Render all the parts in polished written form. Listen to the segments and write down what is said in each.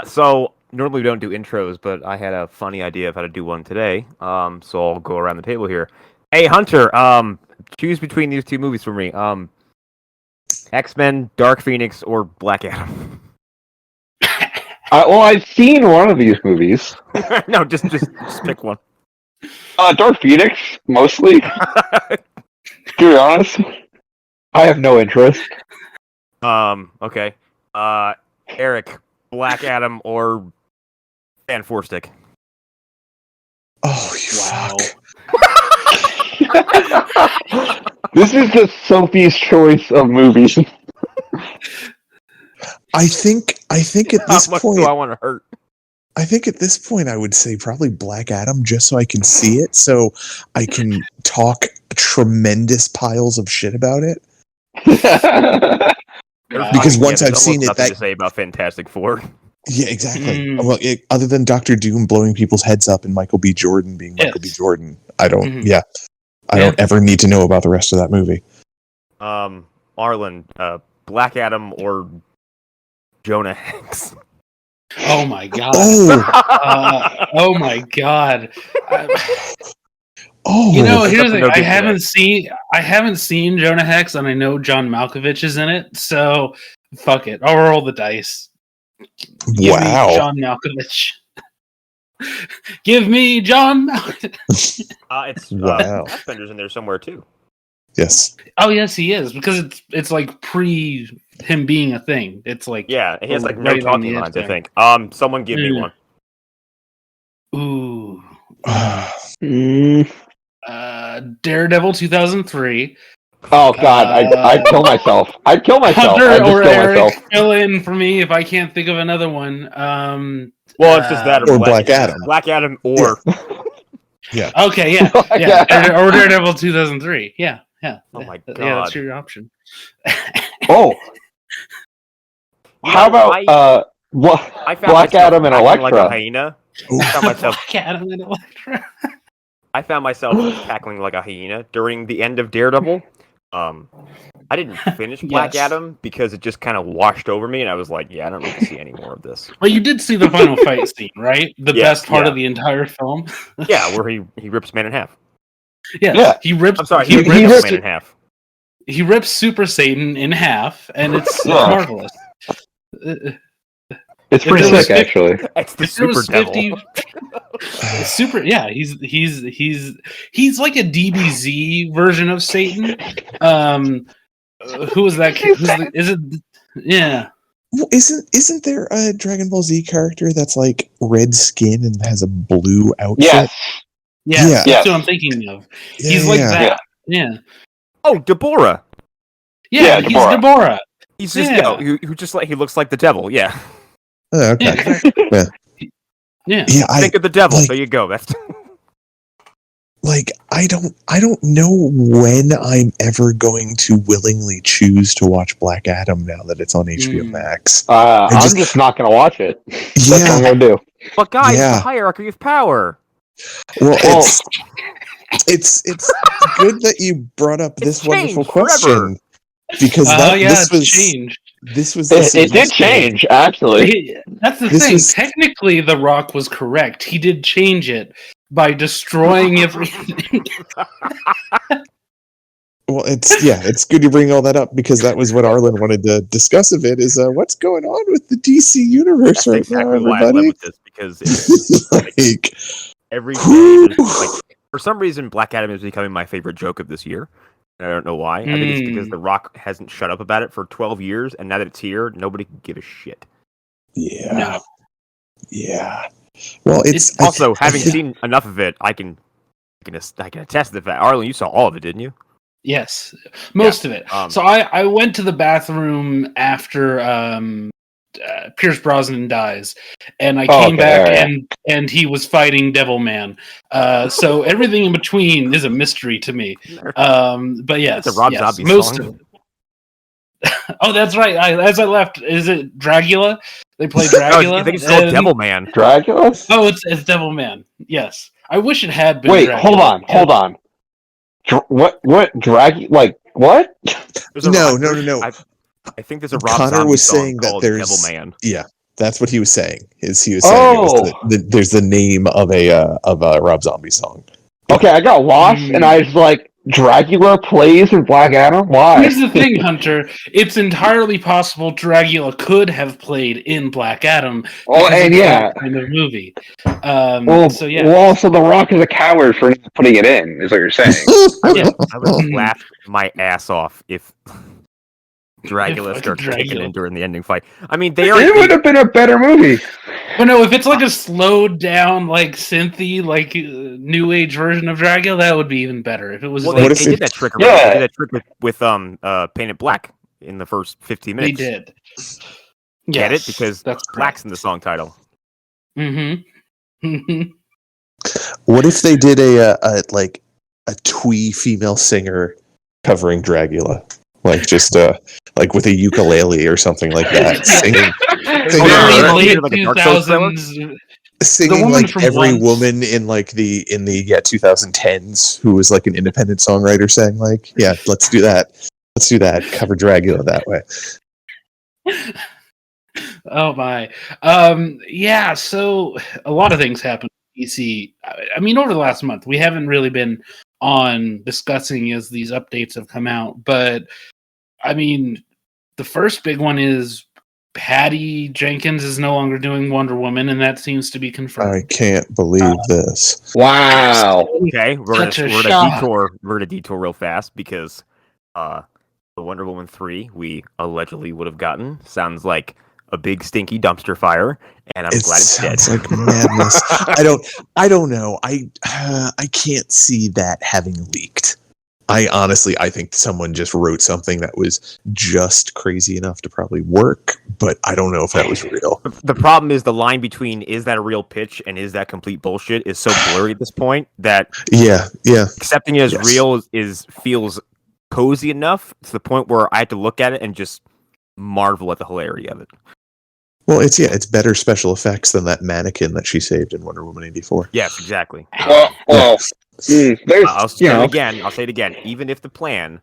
So normally we don't do intros, but I had a funny idea of how to do one today. So I'll go around the table here. Hey, Hunter. Choose between these two movies for me. X-Men, Dark Phoenix, or Black Adam. Well, I've seen one of these movies. No, just pick one. Dark Phoenix, mostly. To be honest, I have no interest. Okay. Eric, Black Adam or Fan Four Stick? Oh, wow. This is just Sophie's choice of movies. I think at this How much point, do I want to hurt? I think at this point I would say probably Black Adam, just so I can see it, so I can talk tremendous piles of shit about it. Because once I've seen it, to say about Fantastic Four. Yeah, exactly. Well, other than Dr. Doom blowing people's heads up and Michael B. Jordan being Michael B. Jordan, I don't. Mm-hmm. Yeah, I don't ever need to know about the rest of that movie. Arlen, Black Adam or Jonah Hex? Oh my god! Oh, my god! Oh, here's the thing: I haven't seen Jonah Hex, and I know John Malkovich is in it. So fuck it, I'll roll the dice. Give me John Malkovich. Give me John Malkovich. It's Fassbender's in there somewhere too. Yes. Oh yes, he is, because it's like pre him being a thing. It's like he has like no talking lines. I think. Someone give me one. Ooh. Daredevil 2003. Oh God, I'd kill myself. Hunter or Eric, fill in for me if I can't think of another one. Well, it's just that or Black Adam. Black Adam or yeah. Okay, yeah. Or Daredevil 2003. Yeah. Oh my god. Yeah, that's your option. Oh. How about Black Adam and Elektra? Like a hyena. Black Adam and Elektra. I found myself cackling like a hyena during the end of Daredevil. I didn't finish Black Adam because it just kind of washed over me, and I was like, "Yeah, I don't need to see any more of this." Well, you did see the final fight scene, right? The best part of the entire film. Yeah, where he rips man in half. Yeah. He rips. I'm sorry, he rips man in half. He rips Super Satan in half, and it's marvelous. It's pretty sick, actually. It's the Super Devil. Super, yeah. He's like a DBZ version of Satan. Who is that? Is it? Yeah. Well, isn't there a Dragon Ball Z character that's like red skin and has a blue outfit? Yes. That's what I'm thinking of. He's like that. Yeah. Oh, Deborah. Yeah, he's Deborah. He's just who just like he looks like the devil. Yeah. Oh, okay. Yeah, exactly. Yeah. Think of the devil. There you go. That's like I don't know when I'm ever going to willingly choose to watch Black Adam now that it's on HBO Max. I'm just not going to watch it. That's what I'm going to do. But guys, the hierarchy of power. Well, it's good that you brought up this wonderful question because this was changed. This was it did change, actually. That's the thing. Technically, The Rock was correct. He did change it by destroying everything. Well, it's good you bring all that up because that was what Arlen wanted to discuss of it is what's going on with the DC universe right now, everybody. Why I love this because it's like every day, for some reason, Black Adam is becoming my favorite joke of this year. I don't know why. I think it's because The Rock hasn't shut up about it for 12 years, and now that it's here, nobody can give a shit. Yeah. No. Yeah. Well, it's also having seen enough of it, I can attest to the fact. Arlen, you saw all of it, didn't you? Yes, most of it. So I went to the bathroom after Pierce Brosnan dies, and I came back and he was fighting Devilman. So everything in between is a mystery to me. But yes, it's a Rob Zombie most song. of it. Oh, that's right. As I left, is it Dragula? They play Dragula. I think it's called Devilman. Dragula? Oh, it's Devilman. Yes, I wish it had been. Wait, Dragula. hold on. What Drag? Like what? No. I think there's a Rob Connor Zombie was song saying that there's Devilman. Yeah, That's what he was saying. He was saying it was there's the name of a Rob Zombie song. Okay, I got lost, and I was like, Dracula plays in Black Adam? Why? Here's the thing, Hunter. It's entirely possible Dracula could have played in Black Adam. And yeah, kind of movie. Well, also The Rock is a coward for not putting it in. Is what you're saying? I would laugh my ass off if Dracula starts kicking in during the ending fight. I mean, it would have been a better movie. But no, if it's like a slowed down, like synthy, like new age version of Dracula, that would be even better. If it was, they did that trick. They did that trick with Painted Black in the first 15 minutes. They did. Get it? Because that's Black's in the song title. Mm-hmm. What if they did a twee female singer covering Dracula? Like just like with a ukulele or something like that, singing like every woman in like the 2010s who was like an independent songwriter saying like, yeah, let's do that, cover Dracula that way. Oh my, yeah. So a lot of things happened in DC. I mean, over the last month, we haven't really been on discussing as these updates have come out, but I mean, the first big one is Patty Jenkins is no longer doing Wonder Woman, and that seems to be confirmed. I can't believe this. Wow. Okay, we're gonna detour real fast because the Wonder Woman 3 we allegedly would have gotten sounds like a big stinky dumpster fire, and I'm glad it's dead. Sounds like madness. I don't know. I can't see that having leaked. I think someone just wrote something that was just crazy enough to probably work, but I don't know if that was real. The problem is the line between is that a real pitch and is that complete bullshit is so blurry at this point that yeah, accepting it as real feels cozy enough to the point where I have to look at it and just marvel at the hilarity of it. Well, it's better special effects than that mannequin that she saved in Wonder Woman 84. Yes, exactly. Well. I'll say it again. Even if the plan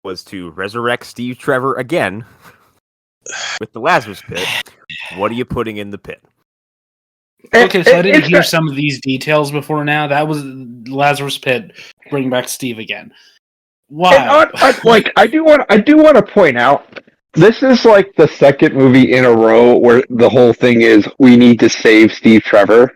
was to resurrect Steve Trevor again with the Lazarus Pit, what are you putting in the pit? Okay, so I didn't hear some of these details before now. That was Lazarus Pit, bring back Steve again. Why? I do want to point out, this is like the second movie in a row where the whole thing is we need to save Steve Trevor.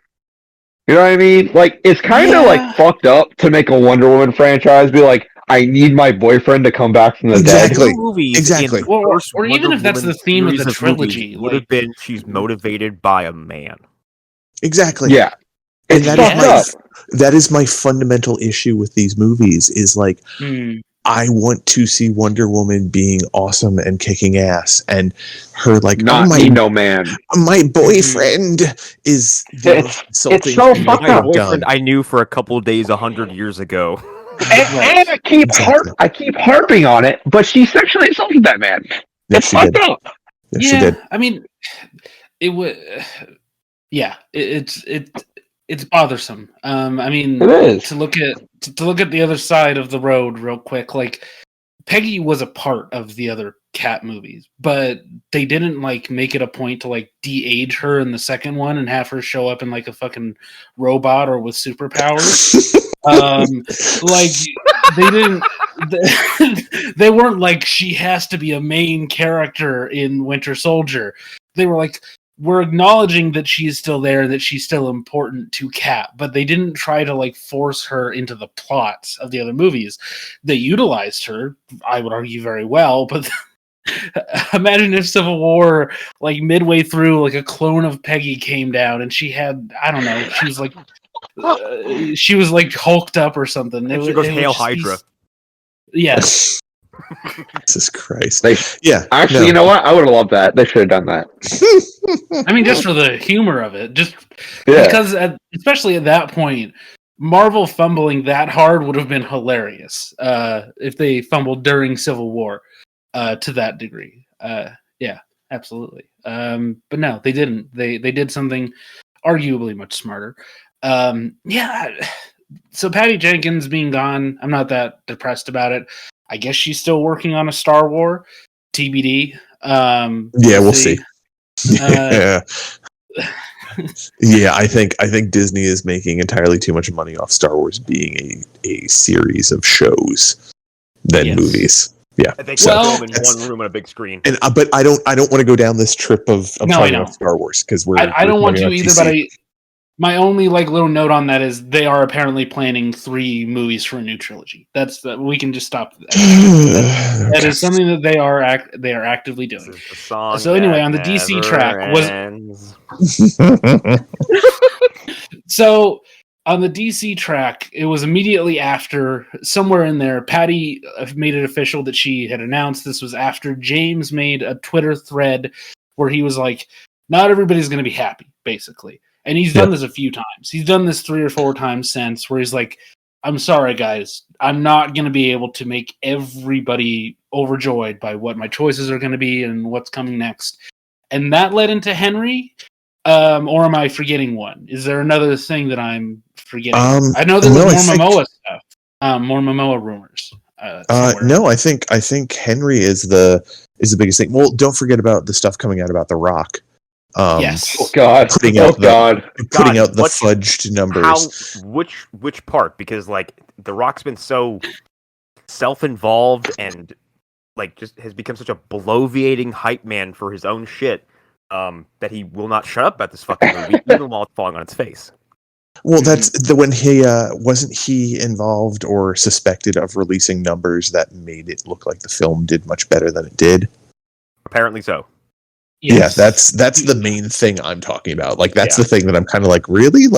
You know what I mean? Like, it's kind of like fucked up to make a Wonder Woman franchise be like, I need my boyfriend to come back from the dead. Exactly. Or even if that's the theme of the trilogy, would have been she's motivated by a man. Exactly. Yeah. And that is my fundamental issue with these movies is like, I want to see Wonder Woman being awesome and kicking ass, and her like, no man. My boyfriend is it's so fucked up. Boyfriend I knew for a couple of days 100 years ago. And I keep harping on it, but she sexually assaulted that man. It's fucked up. Yes, she did. I mean, it would. Yeah, it's bothersome. I mean, it is. to look at the other side of the road real quick. Like, Peggy was a part of the other Cat movies, but they didn't like make it a point to like de-age her in the second one and have her show up in like a fucking robot or with superpowers. Like they didn't. They weren't like she has to be a main character in Winter Soldier. They were like, we're acknowledging that she's still there, that she's still important to Cat, but they didn't try to like force her into the plots of the other movies. They utilized her, I would argue, very well, but imagine if Civil War, like midway through, like a clone of Peggy came down and she had, I don't know, she was like hulked up or something. And she goes, Hail Hydra. Yes. Jesus Christ. You know what? I would have loved that. They should have done that. I mean, just for the humor of it. Because, especially at that point, Marvel fumbling that hard would have been hilarious if they fumbled during Civil War to that degree. Yeah, absolutely. But no, they didn't. They did something arguably much smarter. So Patty Jenkins being gone, I'm not that depressed about it. I guess she's still working on a Star Wars, TBD. We'll see. Yeah. Yeah, I think Disney is making entirely too much money off Star Wars being a series of shows than movies. Yeah, they film in one room on a big screen. And but I don't want to go down this trip of talking about Star Wars because I don't want to either. DC. But my only little note on that is they are apparently planning 3 movies for a new trilogy. We can just stop. That is something that they are actively doing. So anyway, on the DC track So on the DC track, it was immediately after, somewhere in there, Patty made it official that she had announced this was after James made a Twitter thread where he was like, not everybody's going to be happy, basically. And he's done this a few times. He's done this 3 or 4 times since, where he's like, I'm sorry, guys. I'm not going to be able to make everybody overjoyed by what my choices are going to be and what's coming next. And that led into Henry. Or am I forgetting one? Is there another thing that I'm forgetting? I know there was more Momoa stuff. More Momoa rumors. No, I think Henry is the biggest thing. Well, don't forget about the stuff coming out about The Rock. Yes. Oh God. Putting out the fudged numbers. Which part? Because The Rock's been so self-involved and just has become such a bloviating hype man for his own shit. That he will not shut up about this fucking movie, even while it's falling on its face. Well, that's when he wasn't he involved or suspected of releasing numbers that made it look like the film did much better than it did. Apparently so. Yes. Yeah, that's the main thing I'm talking about. That's the thing that I'm kind of really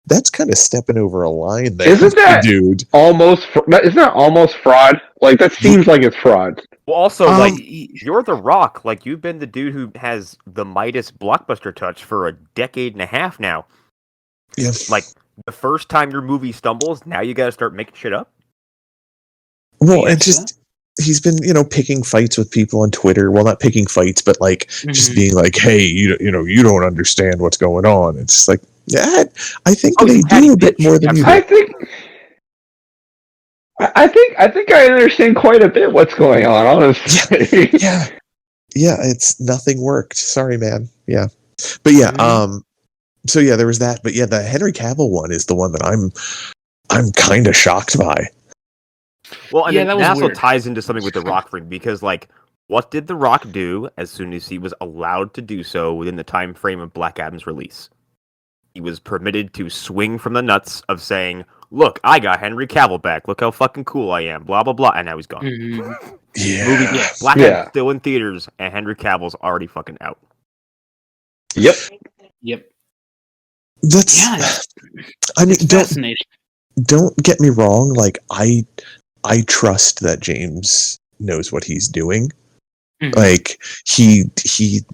that's kind of stepping over a line there. Isn't that dude? Isn't that almost fraud? That seems like it's fraud. Well, also, you're The Rock. You've been the dude who has the Midas blockbuster touch for a decade and a half now. Yeah. The first time your movie stumbles, now you got to start making shit up. Well, and just he's been, picking fights with people on Twitter. Well, not picking fights, but just being hey, you don't understand what's going on. It's just yeah, I think they do a bit more than you do. I think I understand quite a bit what's going on, honestly. Yeah, it's nothing worked. Sorry, man. Yeah, but yeah, so yeah, there was that. But yeah, the Henry Cavill one is the one that I'm kind of shocked by. Well, and that also ties into something with The Rock for me, because what did The Rock do as soon as he was allowed to do so within the time frame of Black Adam's release? He was permitted to swing from the nuts of saying, look, I got Henry Cavill back. Look how fucking cool I am. Blah, blah, blah. And now he's gone. Yeah. Black Adam's still in theaters, and Henry Cavill's already fucking out. Yep. That's... I mean, don't get me wrong. I trust that James knows what he's doing. He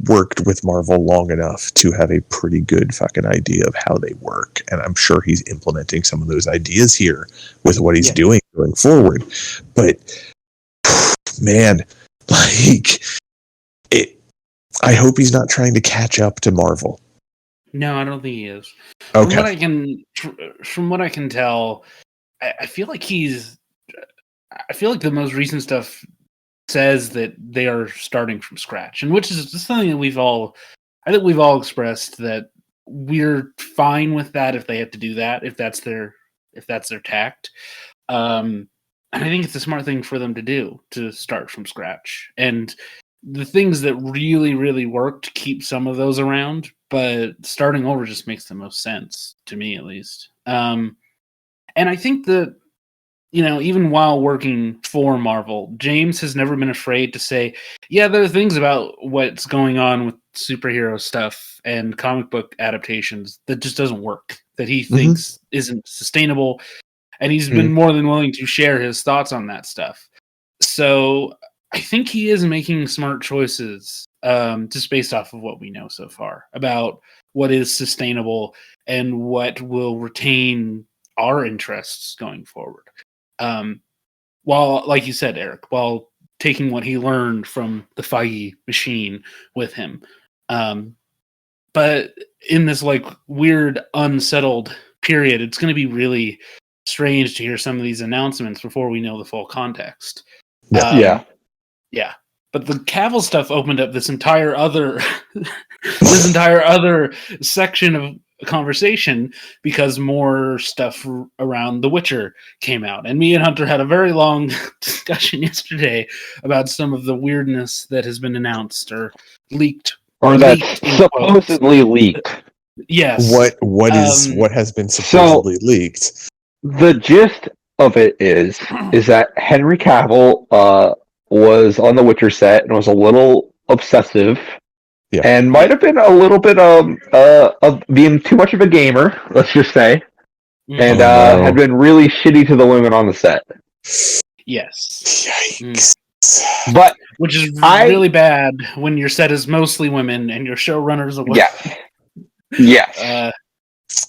worked with Marvel long enough to have a pretty good fucking idea of how they work, and I'm sure he's implementing some of those ideas here with what he's doing going forward. But man, I hope he's not trying to catch up to Marvel. No, I don't think he is. Okay. From what I can tell, I feel like the most recent stuff says that they are starting from scratch, and which is something that I think we've all expressed that we're fine with that if they have to do that, if that's their tact. And I think it's a smart thing for them to do, to start from scratch. And the things that really, really worked, keep some of those around, but starting over just makes the most sense to me, at least. And I think that, even while working for Marvel, James has never been afraid to say, yeah, there are things about what's going on with superhero stuff and comic book adaptations that just doesn't work, that he thinks isn't sustainable. And he's been more than willing to share his thoughts on that stuff. So I think he is making smart choices, just based off of what we know so far about what is sustainable and what will retain our interests going forward. While, like you said, Eric, while taking what he learned from the Feige machine with him. But in this weird, unsettled period, it's going to be really strange to hear some of these announcements before we know the full context. Yeah. But the Cavill stuff opened up this entire other section of conversation because more stuff around The Witcher came out. And me and Hunter had a very long discussion yesterday about some of the weirdness that has been announced or leaked. Or that's supposedly leaked. Yes. What has been supposedly leaked? The gist of it is that Henry Cavill was on the Witcher set and was a little obsessive, and might have been a little bit of being too much of a gamer, let's just say, and had been really shitty to the women on the set. Yes. Yikes. But which is really bad when your set is mostly women and your showrunners are women. Yeah. Yes.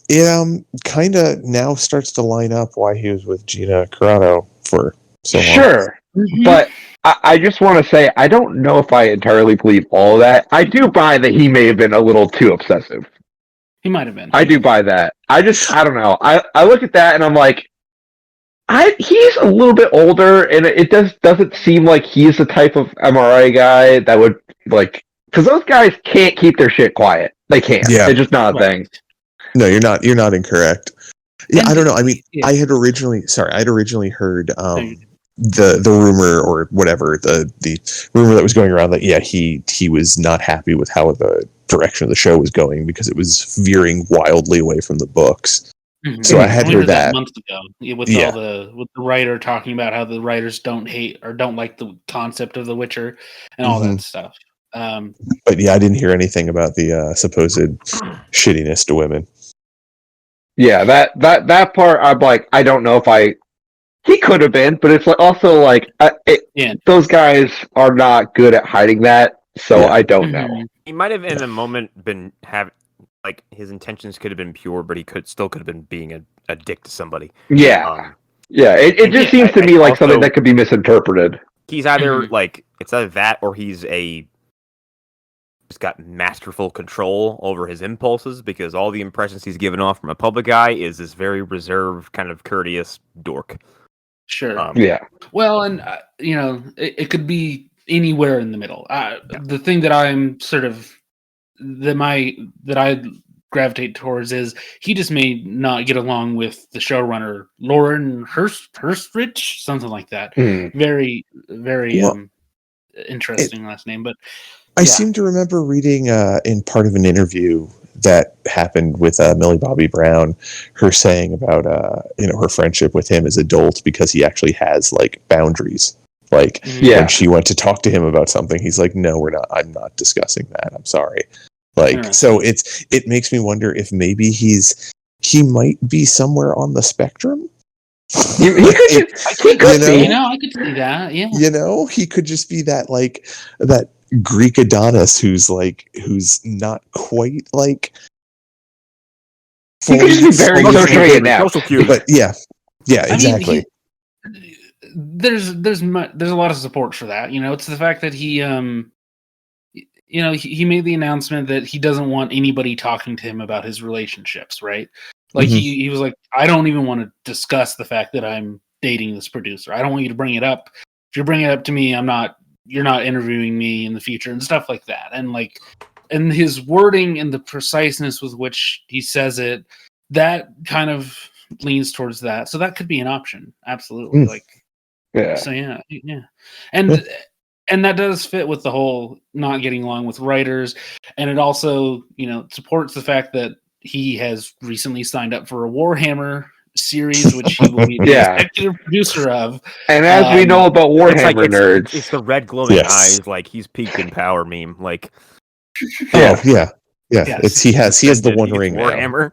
It kind of now starts to line up why he was with Gina Carano for so long. Sure, but I just want to say I don't know if I entirely believe all of that. I do buy that he may have been a little too obsessive. He might have been. I do buy that. I don't know. I look at that and I'm like, he's a little bit older, and it doesn't seem like he's the type of MRI guy that would because those guys can't keep their shit quiet. They can't. Yeah. It's just not a thing. No, you're not incorrect. Yeah, I don't know. I mean, Yeah. I'd originally heard the rumor or whatever, the rumor that was going around that he was not happy with how the direction of the show was going because it was veering wildly away from the books. Mm-hmm. So I had heard that months ago with the writer talking about how the writers don't hate or don't like the concept of The Witcher and all that stuff. But I didn't hear anything about the supposed shittiness to women. Yeah, that part I'm like, I don't know if he could have been, but it's also those guys are not good at hiding that, so I don't know. He might have in the moment been his intentions could have been pure, but he could have been being a dick to somebody. Yeah. It just seems to me like something that could be misinterpreted. He's either it's either that or he's got masterful control over his impulses, because all the impressions he's given off from a public eye is this very reserved, kind of courteous dork. Sure. Well, and it could be anywhere in the middle. The thing that I'm sort of that I gravitate towards is he just may not get along with the showrunner Lauren Hurstrich, something like that. Very, very interesting last name, but. I seem to remember reading in part of an interview that happened with Millie Bobby Brown, her saying about her friendship with him as adult, because he actually has boundaries. When she went to talk to him about something, he's like, "No, we're not. I'm not discussing that. I'm sorry." So it makes me wonder if maybe he might be somewhere on the spectrum. He could be. I could see that. Yeah. He could just be that that Greek Adonis who's not quite he could just be very socially inept. But exactly. I mean, there's a lot of support for that. It's the fact that he he made the announcement that he doesn't want anybody talking to him about his relationships, right? He was like, I don't even want to discuss the fact that I'm dating this producer. I don't want you to bring it up. If you're bringing it up to me, you're not interviewing me in the future and stuff like that. And his wording and the preciseness with which he says it, that kind of leans towards that. So that could be an option. Absolutely. So yeah. And that does fit with the whole not getting along with writers. And it also, supports the fact that he has recently signed up for a Warhammer series, which he will be the executive producer of. And as we know about Warhammer nerds, it's the red glowing eyes, he's peaked in power meme. Yes. He has the One Ring Warhammer.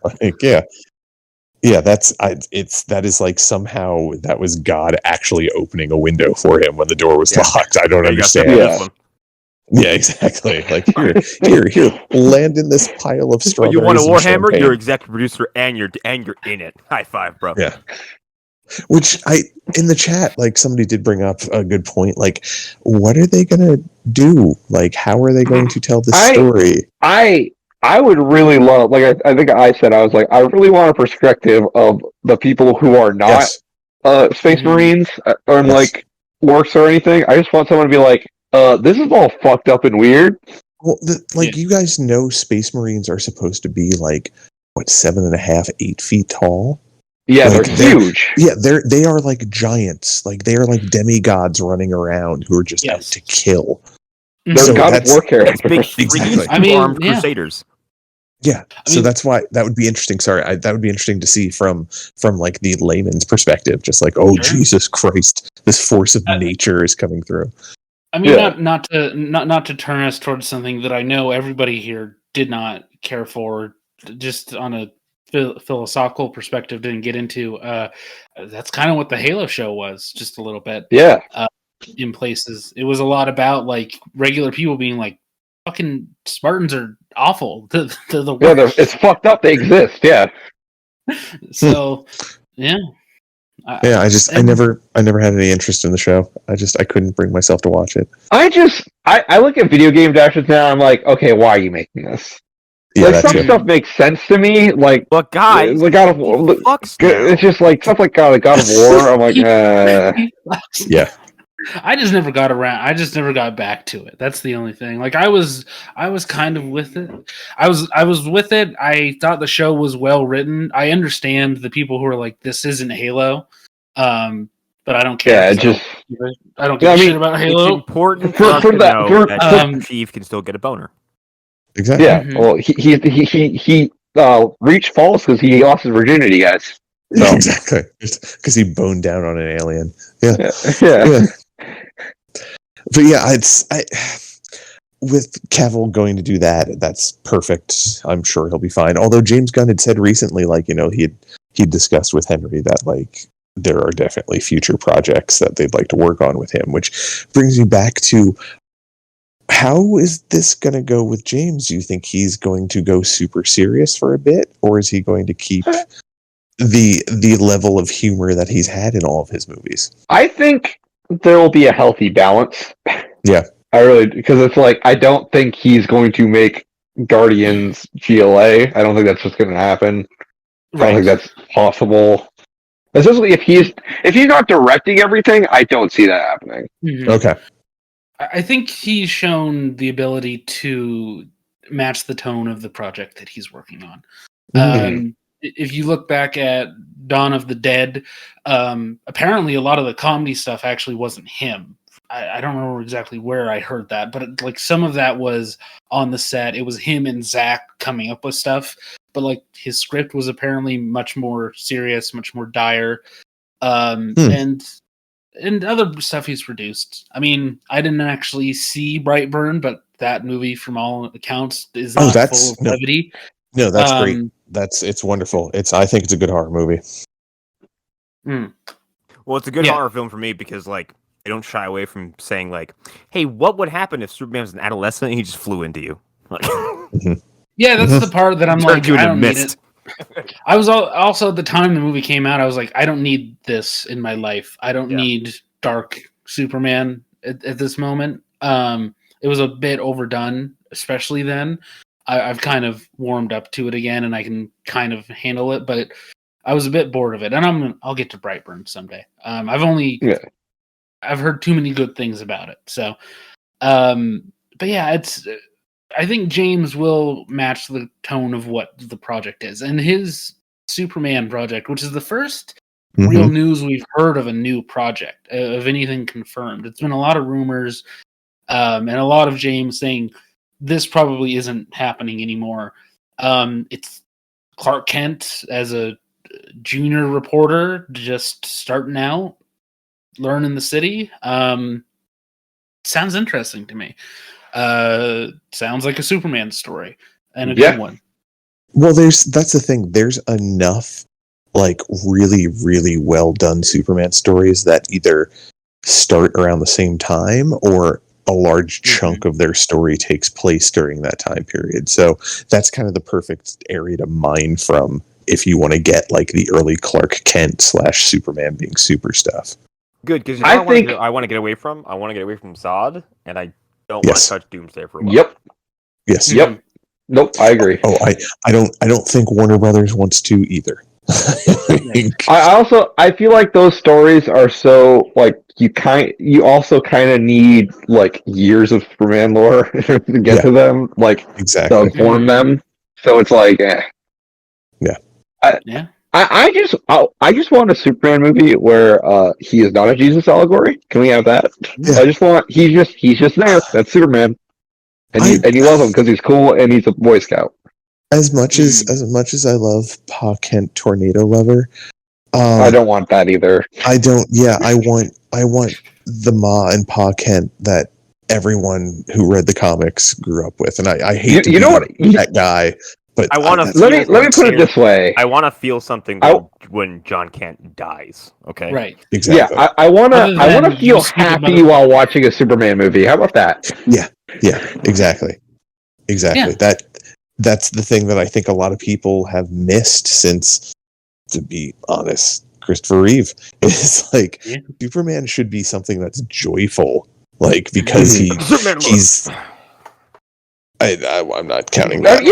That is somehow that was God actually opening a window for him when the door was locked. I don't understand. Yeah, exactly. Here, land in this pile of strawberries. You want a Warhammer? You're executive producer, and you're in it. High five, bro. Yeah. Which in the chat, somebody did bring up a good point. What are they gonna do? How are they going to tell this story? I would really love, I think I said, I was like, I really want a perspective of the people who are not Space Marines or orcs or anything. I just want someone to be like, this is all fucked up and weird. Well, you guys know Space Marines are supposed to be like, what, 7.5, 8 feet tall? Yeah, Like, they're huge. Yeah, they are like giants. Like, they are like demigods running around who are just out to kill. They're God of War characters. Big, freaking armed crusaders. Yeah, so that's why that would be interesting. Sorry, that would be interesting to see from like the layman's perspective. Just like, oh, Jesus Christ, this force of nature is coming through. I mean, not to turn us towards something that I know everybody here did not care for, just on a philosophical perspective, didn't get into. That's kind of what the Halo show was, just a little bit. Yeah. In places, it was a lot about like regular people being like, "Fucking Spartans are awful." They're the worst. Yeah, it's fucked up. They exist. Yeah. So, yeah. I never had any interest in the show. I couldn't bring myself to watch it. I look at video game adaptations now. I'm like, okay, why are you making this? Yeah, like some stuff makes sense to me. Like, but guys, like God of War, it's just like stuff like God of War. I'm like, yeah. I just never got around. I just never got back to it. That's the only thing. Like I was kind of with it. I was with it. I thought the show was well written. I understand the people who are like, this isn't Halo. But I don't care. Yeah, I don't give a shit about Halo. It's important for that Chief can still get a boner. Exactly. Yeah. Mm-hmm. Well, he reached false because he lost his virginity, guys. So. Exactly. Because he boned down on an alien. Yeah. But yeah, with Cavill going to do that, that's perfect. I'm sure he'll be fine. Although James Gunn had said recently, like, he'd discussed with Henry that like there are definitely future projects that they'd like to work on with him, which brings me back to how is this going to go with James? Do you think he's going to go super serious for a bit, or is he going to keep the level of humor that he's had in all of his movies? I think there will be a healthy balance. Yeah. Because it's like, I don't think he's going to make Guardians GLA. I don't think that's just going to happen. Right. I don't think that's possible. Especially if he's not directing everything, I don't see that happening. Mm-hmm. Okay. I think he's shown the ability to match the tone of the project that he's working on. Mm-hmm. If you look back at Dawn of the Dead, apparently a lot of the comedy stuff actually wasn't him. I don't remember exactly where I heard that, but like some of that was on the set. It was him and Zach coming up with stuff, but like his script was apparently much more serious, much more dire, and other stuff he's produced. I mean, I didn't actually see Brightburn, but that movie, from all accounts, is not full of levity. No, that's great. It's wonderful. I think it's a good horror movie. Well, it's a good horror film for me because like they don't shy away from saying like, "Hey, what would happen if Superman was an adolescent and he just flew into you?" Yeah, that's the part that I'm like, I don't need it. I was also at the time the movie came out, I was like, I don't need this in my life. I don't need dark Superman at this moment. It was a bit overdone, especially then. I've kind of warmed up to it again, and I can kind of handle it, but I was a bit bored of it. And I'll get to Brightburn someday. I've heard too many good things about it. So, but yeah, I think James will match the tone of what the project is, and his Superman project, which is the first real news we've heard of a new project, of anything confirmed. It's been a lot of rumors, and a lot of James saying this probably isn't happening anymore. It's Clark Kent as a junior reporter, just starting out, learning the city. Sounds interesting to me. Sounds like a Superman story and a good one. Well, that's the thing. There's enough like really, really well done Superman stories that either start around the same time or a large chunk of their story takes place during that time period. So that's kind of the perfect area to mine from if you want to get like the early Clark Kent / Superman being super stuff. Good, because I want to get away from Zod, and I don't want to touch Doomsday for a while. Yep. Yes. Yep. Nope. I agree. I don't think Warner Brothers wants to either. I feel like those stories are so like you also kind of need like years of Superman lore to get to them, like exactly to inform them. So it's like, yeah. I just want a Superman movie where he is not a Jesus allegory. Can we have that? Yeah. I just want he's just there. That's Superman, and you love him because he's cool and he's a Boy Scout. As much as I love Pa Kent Tornado Lover, I don't want that either. I don't. Yeah, I want the Ma and Pa Kent that everyone who read the comics grew up with, and I hate to be that guy. But I want to let me put it this way. I want to feel something when John Kent dies. Okay, right? Exactly. Yeah, I want to feel happy while watching a Superman movie. How about that? Yeah, exactly. Yeah. That's the thing that I think a lot of people have missed since, to be honest, Christopher Reeve is like Superman should be something that's joyful, like because he's. I'm not counting that.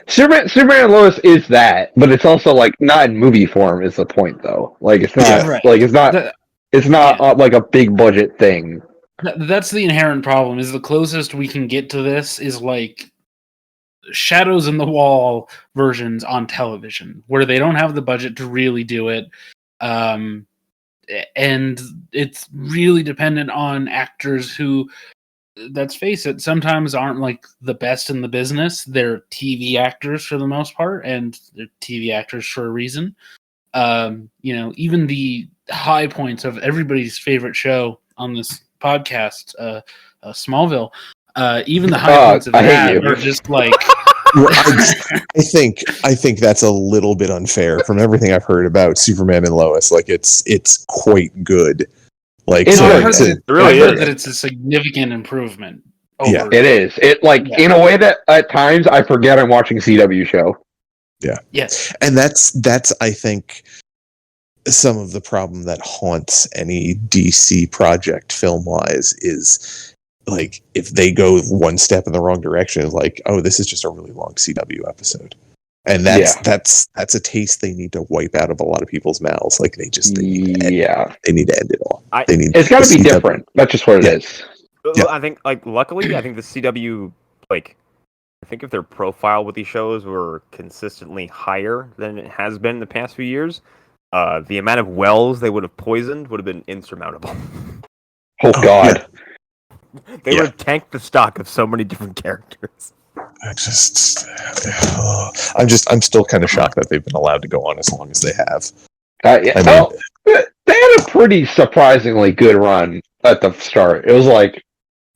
Superman and Lois is that, but it's also like not in movie form. Is the point though? Like it's not like it's not like a big budget thing. That's the inherent problem. Is the closest we can get to this is like Shadows in the Wall versions on television, where they don't have the budget to really do it, and it's really dependent on actors who, let's face it, sometimes aren't like the best in the business. They're TV actors for the most part, and they're TV actors for a reason. Even the high points of everybody's favorite show on this podcast, Smallville, even the high points of that are just like. I think that's a little bit unfair from everything I've heard about Superman and Lois. Like it's quite good. Like I heard that it's a significant improvement. Yeah, it is. It in a way that at times I forget I'm watching CW show. Yeah. Yes. And that's I think some of the problem that haunts any DC project film wise is like if they go one step in the wrong direction, it's like, oh, this is just a really long CW episode. And that's a taste they need to wipe out of a lot of people's mouths. Like they need to end it all. It's got to be different. That's just what it is. Yeah. I think luckily, I think the CW I think if their profile with these shows were consistently higher than it has been in the past few years, the amount of wells they would have poisoned would have been insurmountable. Oh God. They would have tanked the stock of so many different characters. I'm still kind of shocked that they've been allowed to go on as long as they have. They had a pretty surprisingly good run at the start. It was like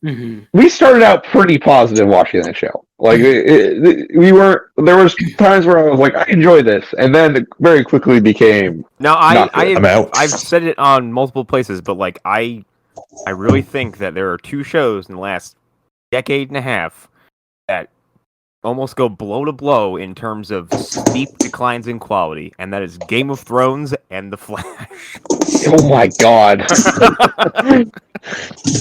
we started out pretty positive watching that show. Like we weren't. There was times where I was like, I enjoy this, and then it very quickly became. Now I've said it on multiple places, but I really think that there are two shows in the last decade and a half that almost go blow to blow in terms of steep declines in quality, and that is Game of Thrones and The Flash. Oh my God.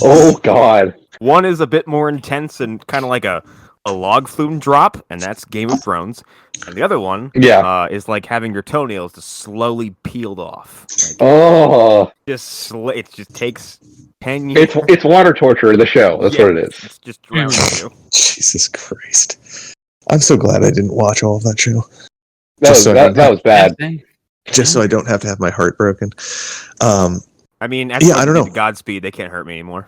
Oh God. One is a bit more intense and kind of like a log flume drop, and that's Game of Thrones. And the other one is like having your toenails just slowly peeled off. It just takes 10 years. It's water torture, the show. That's what it is. It's just drowning you. Jesus Christ. I'm so glad I didn't watch all of that show. That was bad. Just so I don't have to have my heart broken. I mean, I don't know. Godspeed, they can't hurt me anymore.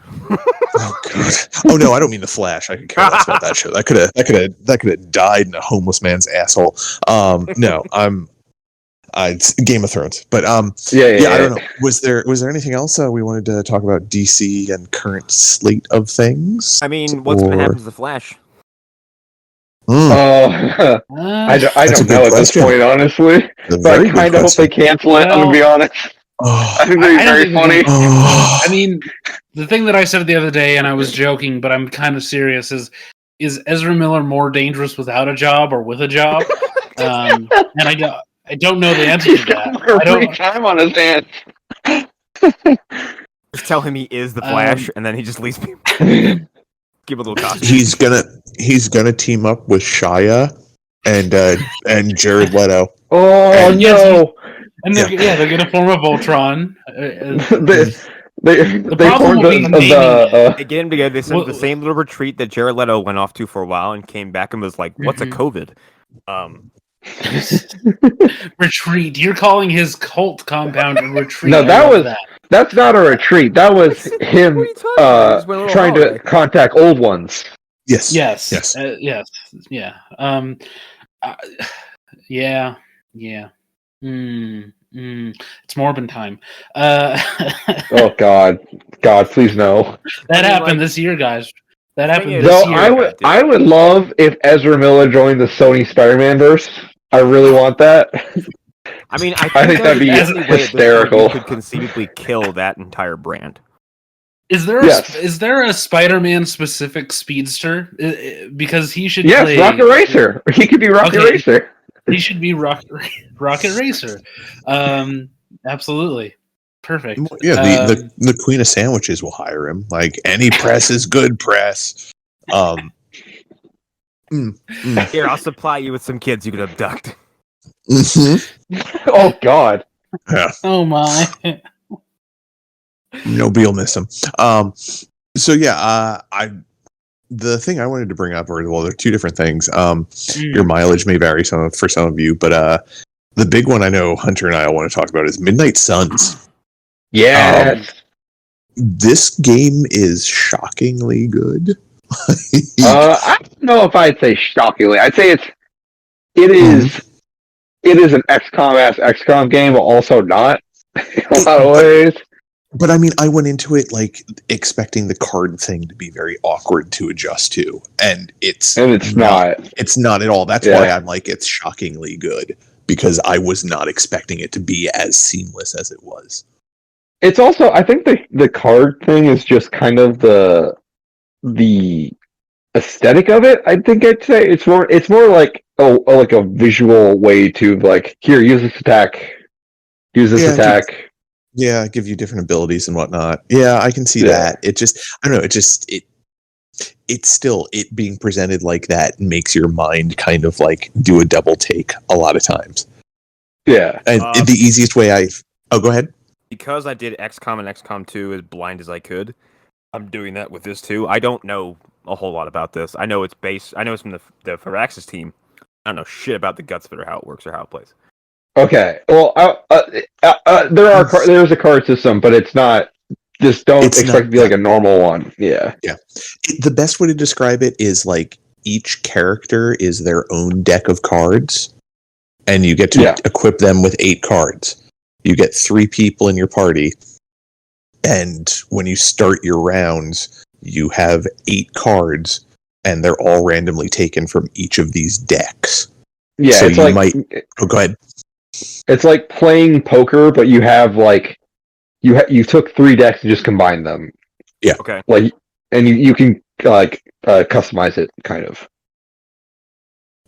Oh God! Oh no, I don't mean the Flash. I could care less about that show. That could have died in a homeless man's asshole. No, it's Game of Thrones. But I don't know. Was there anything else we wanted to talk about DC and current slate of things? I mean, what's going to happen to the Flash? I don't know at this point, honestly. But I kind of hope they cancel it. I'm gonna be honest. I think they're very funny. I mean, the thing that I said the other day, and I was joking, but I'm kind of serious, is Ezra Miller more dangerous without a job or with a job? And I don't know the answer to that. I don't time on his hands. Just tell him he is the Flash, and then he just leaves people. Give a little costume. He's gonna team up with Shia and Jared Leto. Oh no! And they're gonna form a Voltron. They problem formed will be naming it. They get him together. They sent the same little retreat that Jared Leto went off to for a while and came back and was like, "What's a COVID?" Retreat. You're calling his cult compound a retreat. No, that's not a retreat. That was him trying to contact old ones. Yes. Yes. Yeah. It's Morbin time. Oh God, please no. That happened this year, guys. That happened this year. I would love if Ezra Miller joined the Sony Spider-Man verse. I really want that. I mean, I think that'd be hysterical. You could conceivably kill that entire brand. Is there a Spider-Man specific speedster? Because he should. Yes, Rocket Racer. He could be Rocket Racer. He should be Rocket Racer. Absolutely. Perfect. Yeah, the Queen of Sandwiches will hire him. Like, any press is good press. Here, I'll supply you with some kids you can abduct. Mm-hmm. Oh God. Yeah. Oh my. Nobody'll miss him. So yeah, the thing I wanted to bring up, or well, there are two different things. Your mileage may vary for some of you, but the big one I know Hunter and I want to talk about is Midnight Suns. Yes. This game is shockingly good. I don't know if I'd say shockingly. I'd say it is an XCOM-ass XCOM game, but also not in a lot of ways. But I mean, I went into it like expecting the card thing to be very awkward to adjust to, and it's not. It's not at all. That's why I'm like, it's shockingly good, because I was not expecting it to be as seamless as it was. It's also, I think the card thing is just kind of the aesthetic of it. I think I'd say it's more like like a visual way to like, here, use this attack. Yeah, give you different abilities and whatnot. Yeah, I can see that. It just, I don't know. It's still, it being presented like that makes your mind kind of like do a double take a lot of times. Yeah. And the easiest way go ahead. Because I did XCOM and XCOM 2 as blind as I could, I'm doing that with this too. I don't know a whole lot about this. I know it's from the Firaxis team. I don't know shit about the guts of it or how it works or how it plays. Okay. Well, there's a card system, but it's not. Just don't expect it to be like a normal one. Yeah. Yeah. The best way to describe it is like each character is their own deck of cards, and you get to equip them with 8 cards. You get 3 people in your party, and when you start your rounds, you have 8 cards, and they're all randomly taken from each of these decks. Yeah. So you might. Oh, go ahead. It's like playing poker, but you have like you took 3 decks and just combined them. Yeah. Okay. Like, and you can like customize it, kind of.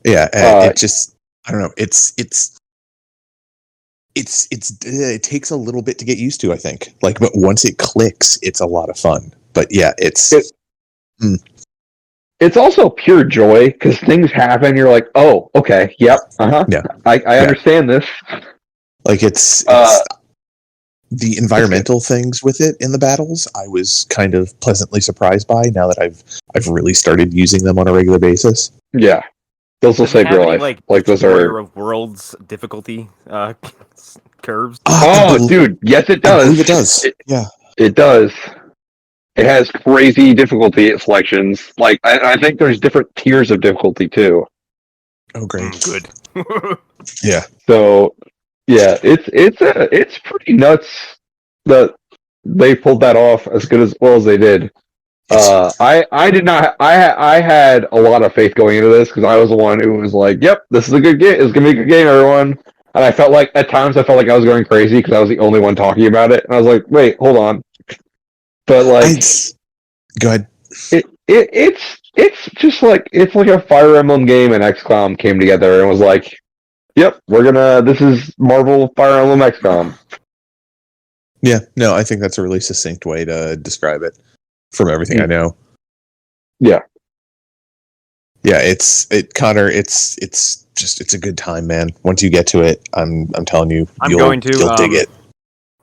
Yeah. It just, I don't know. It takes a little bit to get used to, I think. Like, but once it clicks, it's a lot of fun. But yeah, it's also pure joy because things happen. You're like, oh, okay, yep, yeah, I understand this. Like it's the environmental things with it in the battles. I was kind of pleasantly surprised by now that I've really started using them on a regular basis. Yeah, those will save your life. Like those are of Worlds difficulty curves. Dude, yes, it does. I believe it does. It does. It has crazy difficulty selections. Like I think there's different tiers of difficulty too. Oh, great! Good. Yeah. So, yeah, it's pretty nuts that they pulled that off as well as they did. I did not. I had a lot of faith going into this because I was the one who was like, "Yep, this is a good game. It's gonna be a good game, everyone." And I felt like at times I was going crazy because I was the only one talking about it, and I was like, "Wait, hold on." But like, go ahead. It's just like it's like a Fire Emblem game and XCOM came together and was like, "Yep, this is Marvel Fire Emblem XCOM." Yeah, no, I think that's a really succinct way to describe it from everything I know. Yeah. Yeah, Connor, it's a good time, man. Once you get to it, I'm telling you, going to you'll dig it.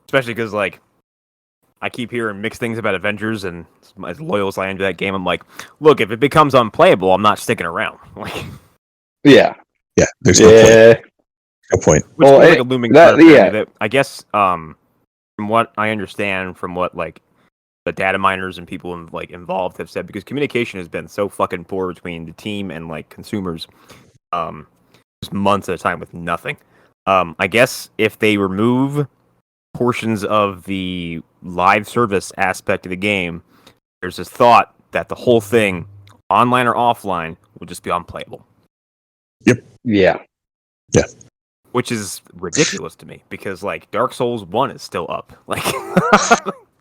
Especially because like I keep hearing mixed things about Avengers, and as loyal as I am to that game, I'm like, look, if it becomes unplayable, I'm not sticking around. Like, yeah, there's no point. No point. Which feels like a looming threat. That I guess, from what I understand, from what like the data miners and people involved have said, because communication has been so fucking poor between the team and like consumers, just months at a time with nothing. I guess if they remove portions of the live service aspect of the game, there's this thought that the whole thing, online or offline, will just be unplayable. Yep. Yeah. Which is ridiculous to me, because like Dark Souls 1 is still up. Like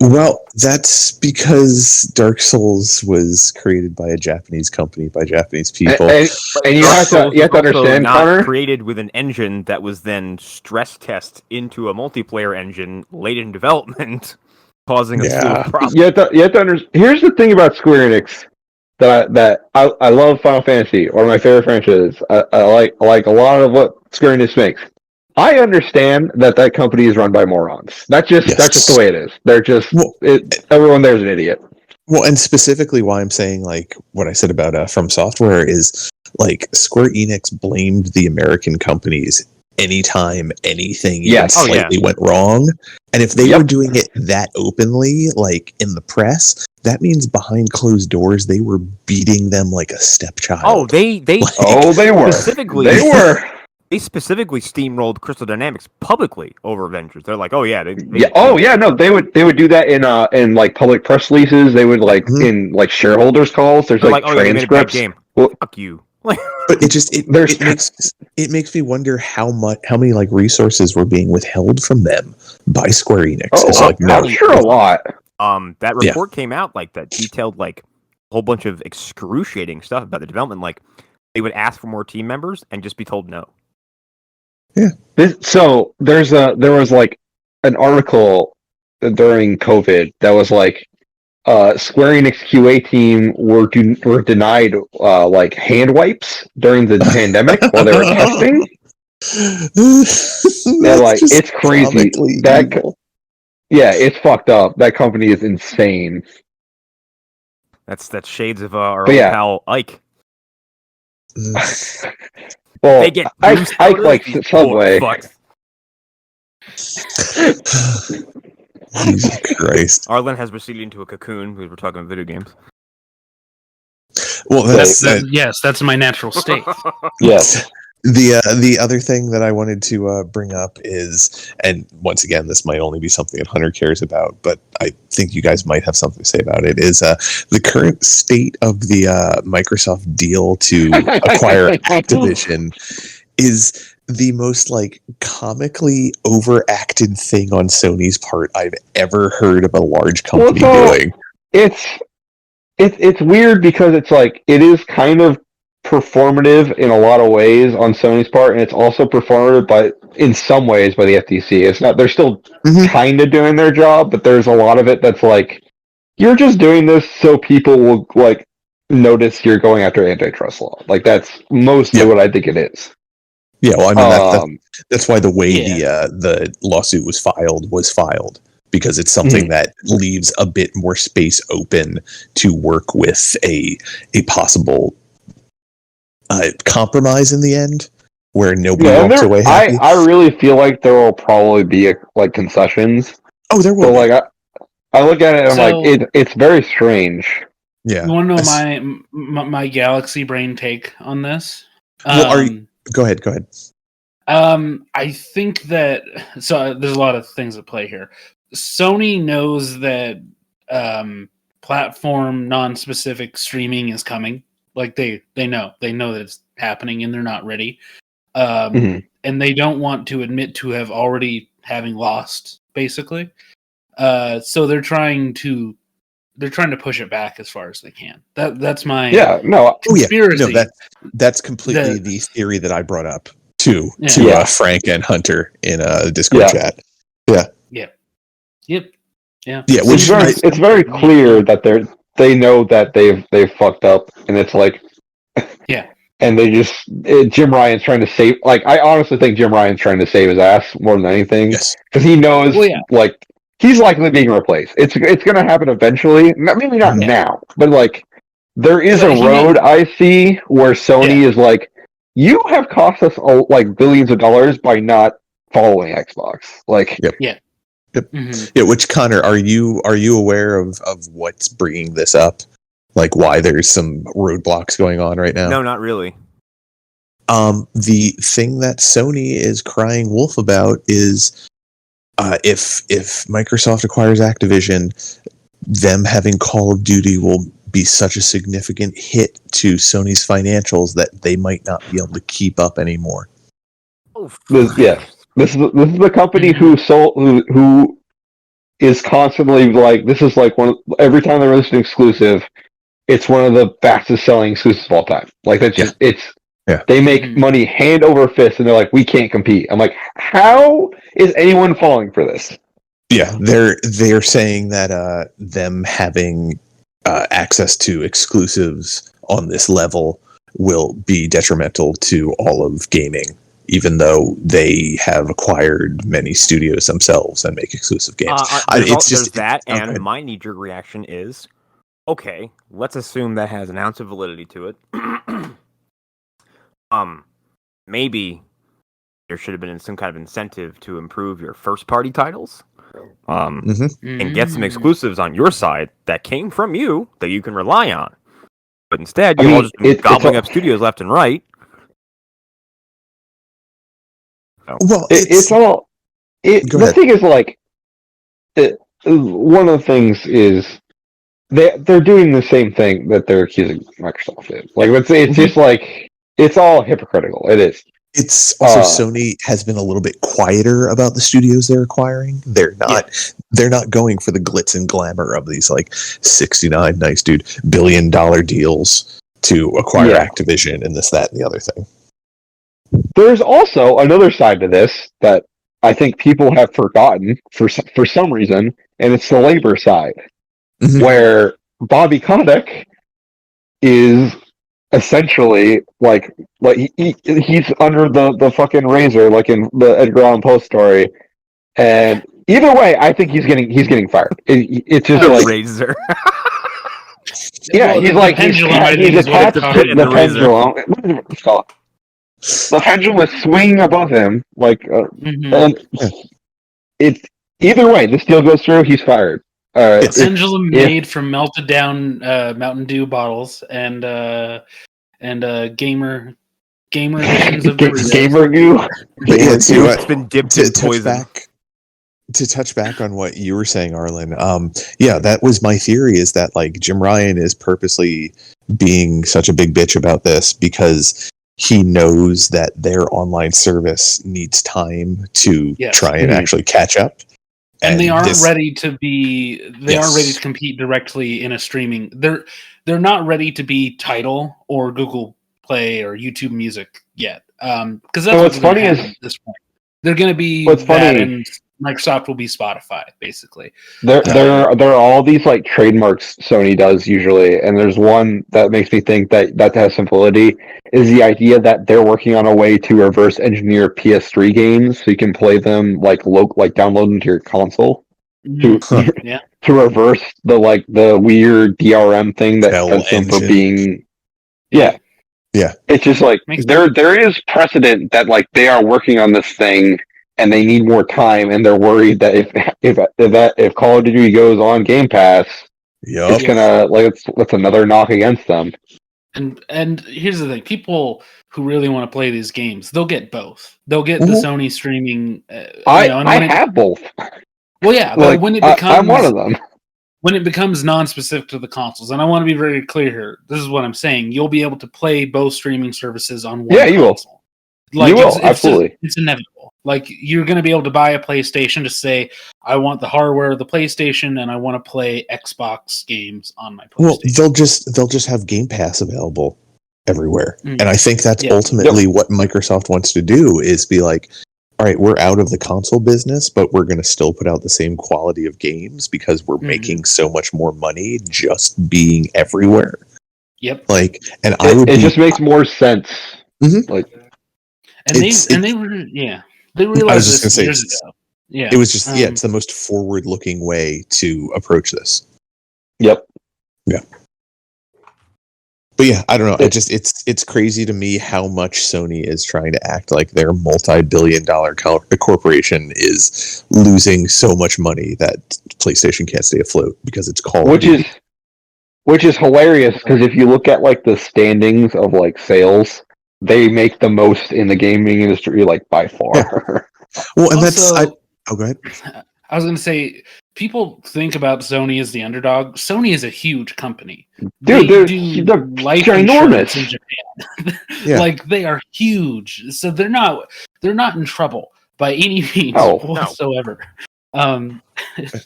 Well, that's because Dark Souls was created by a Japanese company, by Japanese people. And you have to understand, not Connor, created with an engine that was then stress tested into a multiplayer engine late in development, causing a slew of problems. You have to understand. Here's the thing about Square Enix that I love Final Fantasy, one of my favorite franchises. I like a lot of what Square Enix makes. I understand that company is run by morons. That's just the way it is. They're just everyone there's an idiot. Well, and specifically why I'm saying like what I said about From Software is like Square Enix blamed the American companies anytime anything even slightly went wrong. And if they were doing it that openly, like in the press, that means behind closed doors they were beating them like a stepchild. Oh, they were. They specifically steamrolled Crystal Dynamics publicly over Avengers. They're like, oh yeah, they would do that in like public press releases. They would like in like shareholders calls. There's like transcripts. You made a bad game. Well, fuck you. But it makes me wonder how many like resources were being withheld from them by Square Enix. I'm sure a lot. That report came out like that detailed like a whole bunch of excruciating stuff about the development. Like they would ask for more team members and just be told no. Yeah. So there was like an article during COVID that was like Square Enix QA team were denied like hand wipes during the pandemic while they were testing. It's crazy. It's fucked up. That company is insane. That's shades of our old pal Ike. Well, they get Ike like Subway. Jesus Christ. Arlen has receded into a cocoon because we're talking video games. Well, that's my natural state. Yes. The other thing that I wanted to bring up is, and once again, this might only be something that Hunter cares about, but I think you guys might have something to say about it, is the current state of the Microsoft deal to acquire Activision is the most like comically overacted thing on Sony's part I've ever heard of a large company doing. It's weird because it's like it is kind of performative in a lot of ways on Sony's part, and it's also performative in some ways by the FTC. It's not, they're still kind of doing their job, but there's a lot of it that's like, you're just doing this so people will like notice you're going after antitrust law. Like that's mostly what I think it is. Yeah, well, I mean that's why the way the lawsuit was filed, because it's something that leaves a bit more space open to work with a possible compromise in the end, where nobody walks away happy. I really feel like there will probably be like concessions. Oh, there will. So, like I look at it and I'm like, it's very strange. Yeah. You want to know my galaxy brain take on this? Well, go ahead. I think that there's a lot of things at play here. Sony knows that platform non-specific streaming is coming. Like they know that it's happening and they're not ready. And they don't want to admit to having lost, basically. So they're trying to push it back as far as they can. That's my conspiracy. No, that's completely the theory that I brought up to Frank and Hunter in a Discord chat. Yeah. Yep. Yeah. Yeah. It's very clear that they know that they've fucked up, and it's like, and Jim Ryan's trying to save. Like, I honestly think Jim Ryan's trying to save his ass more than anything, because he knows, like, he's likely being replaced. It's going to happen eventually. Maybe not now, but like, there is a road I see where Sony is like, you have cost us like billions of dollars by not following Xbox. Like, Which, Connor, are you aware of what's bringing this up? Like, why there's some roadblocks going on right now? No, not really. The thing that Sony is crying wolf about is if Microsoft acquires Activision, them having Call of Duty will be such a significant hit to Sony's financials that they might not be able to keep up anymore. This is the company who is constantly like, this is like every time they release an exclusive, it's one of the fastest selling exclusives of all time. Like, that's just they make money hand over fist, and they're like, we can't compete. I'm like, how is anyone falling for this? Yeah, they're saying that them having access to exclusives on this level will be detrimental to all of gaming, even though they have acquired many studios themselves and make exclusive games. There's that, and my knee-jerk reaction is, okay, let's assume that has an ounce of validity to it. Maybe there should have been some kind of incentive to improve your first-party titles, and get some exclusives on your side that came from you that you can rely on. But instead, you're all just gobbling up studios left and right. Well, the thing is, like, one of the things is they're doing the same thing that they're accusing Microsoft of. Like, it's just like, it's all hypocritical. It is. It's also Sony has been a little bit quieter about the studios they're acquiring. They're not going for the glitz and glamour of these like 69 nice dude $1 billion deals to acquire Activision and this, that, and the other thing. There's also another side to this that I think people have forgotten for some reason, and it's the labor side, where Bobby Kotick is essentially like he's under the fucking razor, like in the Edgar Allan Poe story. And either way, I think he's getting fired. It's just like razor. Yeah, he's like he's attached to the pendulum. The pendulum is swinging above him, like, and it's either way. This deal goes through, he's fired. It's pendulum made from melted down Mountain Dew bottles and gamer editions of gamer goo. It's been dipped in poison. To touch back on what you were saying, Arlen, that was my theory, is that like Jim Ryan is purposely being such a big bitch about this because he knows that their online service needs time to try and actually catch up. And they aren't ready to aren't ready to compete directly in a streaming. They're not ready to be Tidal or Google Play or YouTube Music yet. Because that's what's funny is at this point. They're going to be and Microsoft will be Spotify, basically. There are all these like trademarks Sony does usually, and there's one that makes me think that has some validity, is the idea that they're working on a way to reverse engineer PS3 games so you can play them like download them to your console. To reverse the weird DRM thing that has them for being It's just like there is precedent that like they are working on this thing and they need more time, and they're worried that if Call of Duty goes on Game Pass, it's gonna it's another knock against them. And here's the thing: people who really want to play these games, they'll get both. They'll get the Sony streaming. I have both. Well, yeah, but when it becomes, I'm one of them. When it becomes non-specific to the consoles, and I want to be very clear here, this is what I'm saying: you'll be able to play both streaming services on one console. You will. Like, you will, absolutely. It's inevitable. Like, you're going to be able to buy a PlayStation to say, I want the hardware of the PlayStation, and I want to play Xbox games on my PlayStation. Well, they'll just have Game Pass available everywhere, and I think that's ultimately what Microsoft wants to do, is be like, all right, we're out of the console business, but we're going to still put out the same quality of games because we're making so much more money just being everywhere. Yep. Like, and it just makes more sense. Mm-hmm. Like, and they realized I was just this gonna years say, ago. Yeah, it was just it's the most forward-looking way to approach this. Yep. Yeah. But yeah, I don't know. It's crazy to me how much Sony is trying to act like their multi-billion-dollar corporation is losing so much money that PlayStation can't stay afloat because it's Call of Duty. Which is hilarious because if you look at like the standings of like sales, they make the most in the gaming industry, like by far. Yeah. Well, and also, go ahead. I was going to say, people think about Sony as the underdog. Sony is a huge company. Dude, they're ginormous insurance in Japan. Yeah. Like, they are huge, so they're not in trouble by any means whatsoever.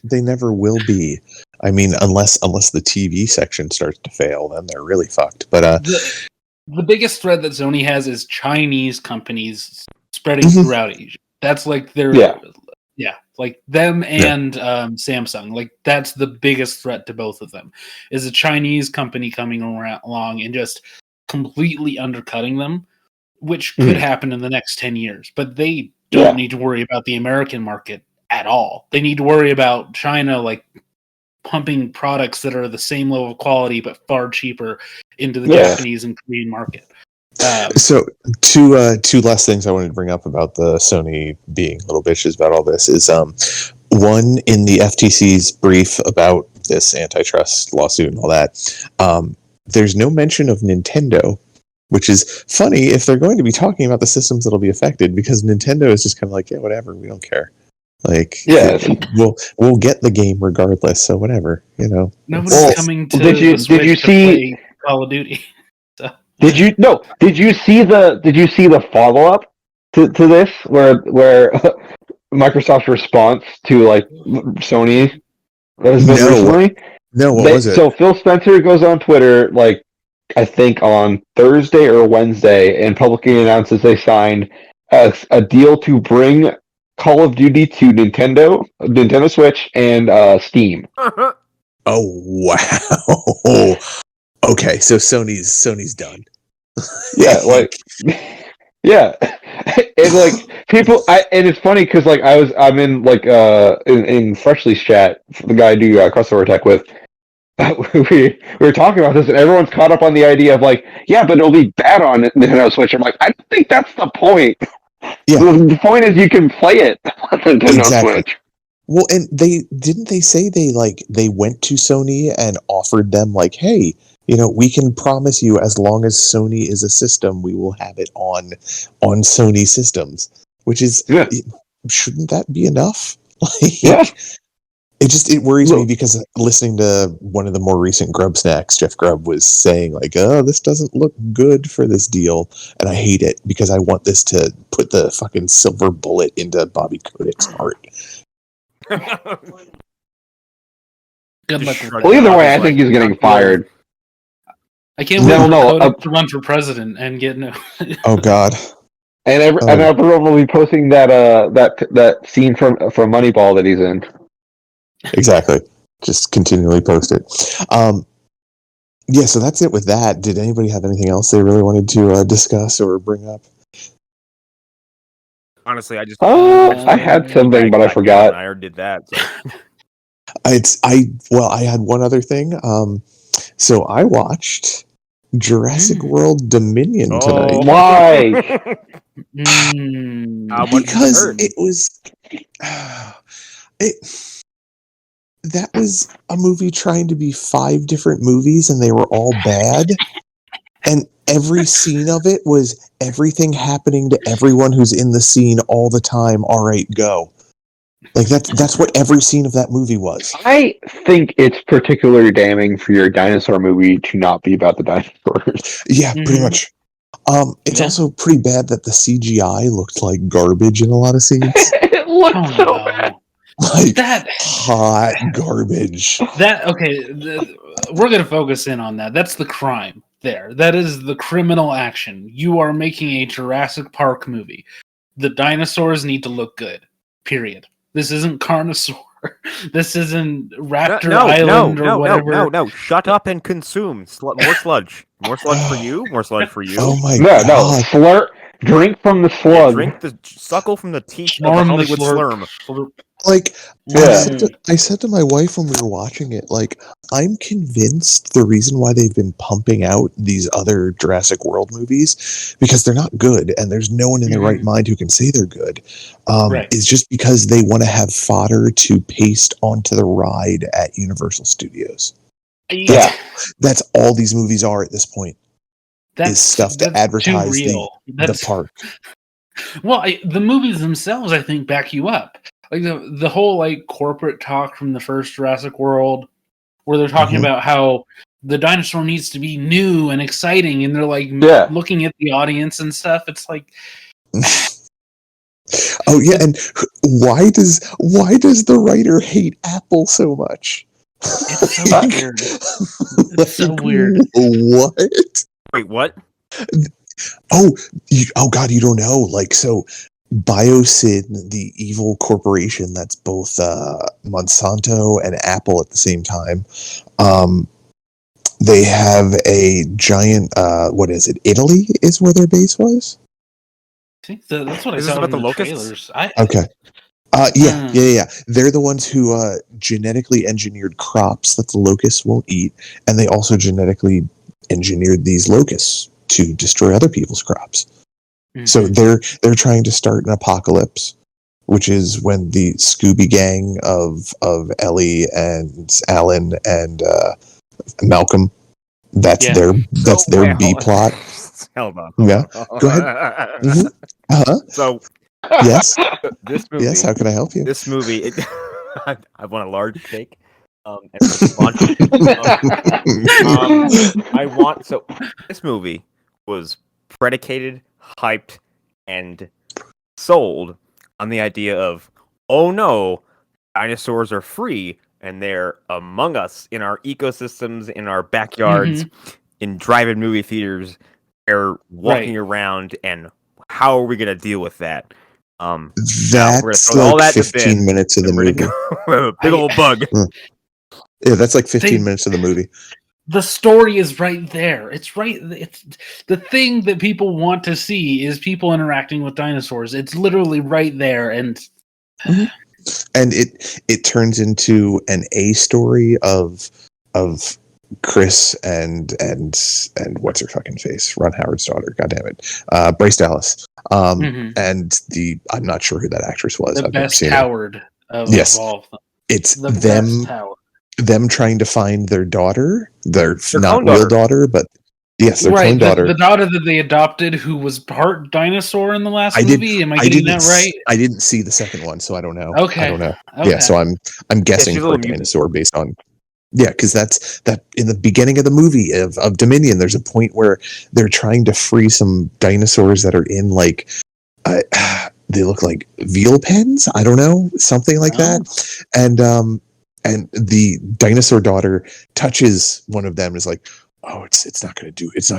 They never will be. I mean, unless the TV section starts to fail, then they're really fucked. But the biggest threat that Sony has is Chinese companies spreading throughout Asia. That's like their like them and Samsung. Like that's the biggest threat to both of them is a Chinese company coming along and just completely undercutting them, which could happen in the next 10 years. But they don't need to worry about the American market at all. They need to worry about China like pumping products that are the same level of quality but far cheaper into the Japanese and Korean market. So two last things I wanted to bring up about the Sony being little bitches about all this is one, in the FTC's brief about this antitrust lawsuit and all that, there's no mention of Nintendo, which is funny if they're going to be talking about the systems that'll be affected, because Nintendo is just kind of like, yeah, whatever, we don't care. Like, we'll get the game regardless, so whatever, you know. Nobody's coming to did you see play Call of Duty? So. Did you see the follow up to this where Microsoft's response to like Sony that has been recently? No, what was it? So Phil Spencer goes on Twitter, like I think on Thursday or Wednesday, and publicly announces they signed a deal to bring Call of Duty to Nintendo Switch, and Steam. Oh wow! Okay, so Sony's done. Yeah, like yeah, and like people, and it's funny because like I'm in like in Freshly's chat, the guy I do crossover tech with. We were talking about this, and everyone's caught up on the idea of like, yeah, but it'll be bad on Nintendo Switch. I'm like, I don't think that's the point. Yeah. The point is you can play it on Nintendo Switch. Well, and they say they went to Sony and offered them like, hey, you know, we can promise you as long as Sony is a system, we will have it on Sony systems. Which is, shouldn't that be enough? Like, It worries me because listening to one of the more recent Grub Snacks, Jeff Grubb was saying like, oh, this doesn't look good for this deal. And I hate it because I want this to put the fucking silver bullet into Bobby Kodak's heart. Good luck. Well, either way, I think he's getting fired. I can't wait for Kodak to run for president and get no. Oh God! And everyone will be posting that scene from Moneyball that he's in. Exactly. Just continually post it. Yeah, so that's it with that. Did anybody have anything else they really wanted to discuss or bring up? Honestly, I just I had something, but I forgot. I already did that. So. I had one other thing. So I watched Jurassic World Dominion tonight. Why? Because it was that was a movie trying to be 5 different movies, and they were all bad. And every scene of it was everything happening to everyone who's in the scene all the time. All right, go. Like that's what every scene of that movie was. I think it's particularly damning for your dinosaur movie to not be about the dinosaurs. Yeah, pretty much. It's also pretty bad that the CGI looked like garbage in a lot of scenes. It looked so bad. Like that hot garbage. We're gonna focus in on that. That's the crime there. That is the criminal action. You are making a Jurassic Park movie. The dinosaurs need to look good. Period. This isn't Carnosaur. This isn't Raptor Island or whatever. No. Shut up and consume. More sludge. More sludge for you. More sludge for you. Oh my god. No, slurp. Drink from the slug. Yeah, suckle from the teeth of the Hollywood slurm. Like, I said to my wife when we were watching it, like, I'm convinced the reason why they've been pumping out these other Jurassic World movies, because they're not good, and there's no one in their right mind who can say they're good, is just because they want to have fodder to paste onto the ride at Universal Studios. That's all these movies are at this point. Is stuff to advertise the park. Well, the movies themselves, I think, back you up. Like the whole like corporate talk from the first Jurassic World, where they're talking about how the dinosaur needs to be new and exciting, and they're like looking at the audience and stuff. It's like, oh yeah, and why does the writer hate Apple so much? It's so weird. It's so weird. What? Wait, what? Oh God, you don't know. Like, so Biosyn, the evil corporation that's both Monsanto and Apple at the same time, they have a giant, what is it? Italy is where their base was? I think that's what I saw about the locusts. Okay. Yeah. They're the ones who genetically engineered crops that the locusts won't eat, and they also genetically engineered these locusts to destroy other people's crops. So they're trying to start an apocalypse, which is when the Scooby Gang of Ellie and Alan and Malcolm. That's their B plot. Hold on. Yeah, go ahead. So yes, this movie. Yes, how can I help you? This movie. I want a large steak. This movie was predicated, hyped, and sold on the idea of, oh no, dinosaurs are free and they're among us in our ecosystems, in our backyards, in drive-in movie theaters. They're walking around, and how are we going to deal with that? That's like 15 minutes of the movie. Big old bug. Yeah, that's like 15 minutes of the movie. The story is right there. It's right. It's the thing that people want to see is people interacting with dinosaurs. It's literally right there, and it turns into an A story of Chris and what's her fucking face? Ron Howard's daughter. God damn it, Bryce Dallas. And I'm not sure who that actress was. The best Howard of all of them. It's them trying to find their daughter, their not real daughter, but yes, their clone daughter. The daughter that they adopted, who was part dinosaur in the last movie. Am I getting that right? I didn't see the second one, so I don't know. Okay, I don't know. Okay. Yeah, so I'm guessing part dinosaur based on. Yeah, because that's in the beginning of the movie of Dominion. There's a point where they're trying to free some dinosaurs that are in like. They look like veal pens. I don't know, something like that, and the dinosaur daughter touches one of them and is like, oh, it's not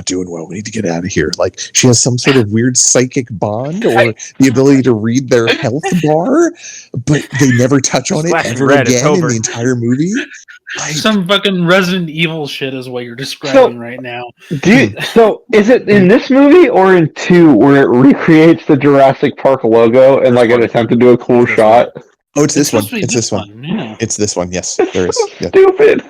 doing well. We need to get out of here. Like, she has some sort of weird psychic bond or the ability to read their health bar, but they never touch on it ever again in the entire movie. Like, some fucking Resident Evil shit is what you're describing right now. So is it in this movie or in 2 where it recreates the Jurassic Park logo and like an attempt to do a cool shot? Oh, it's this one. It's this one. Yeah. It's this one. Yes, there is. Yeah. Stupid.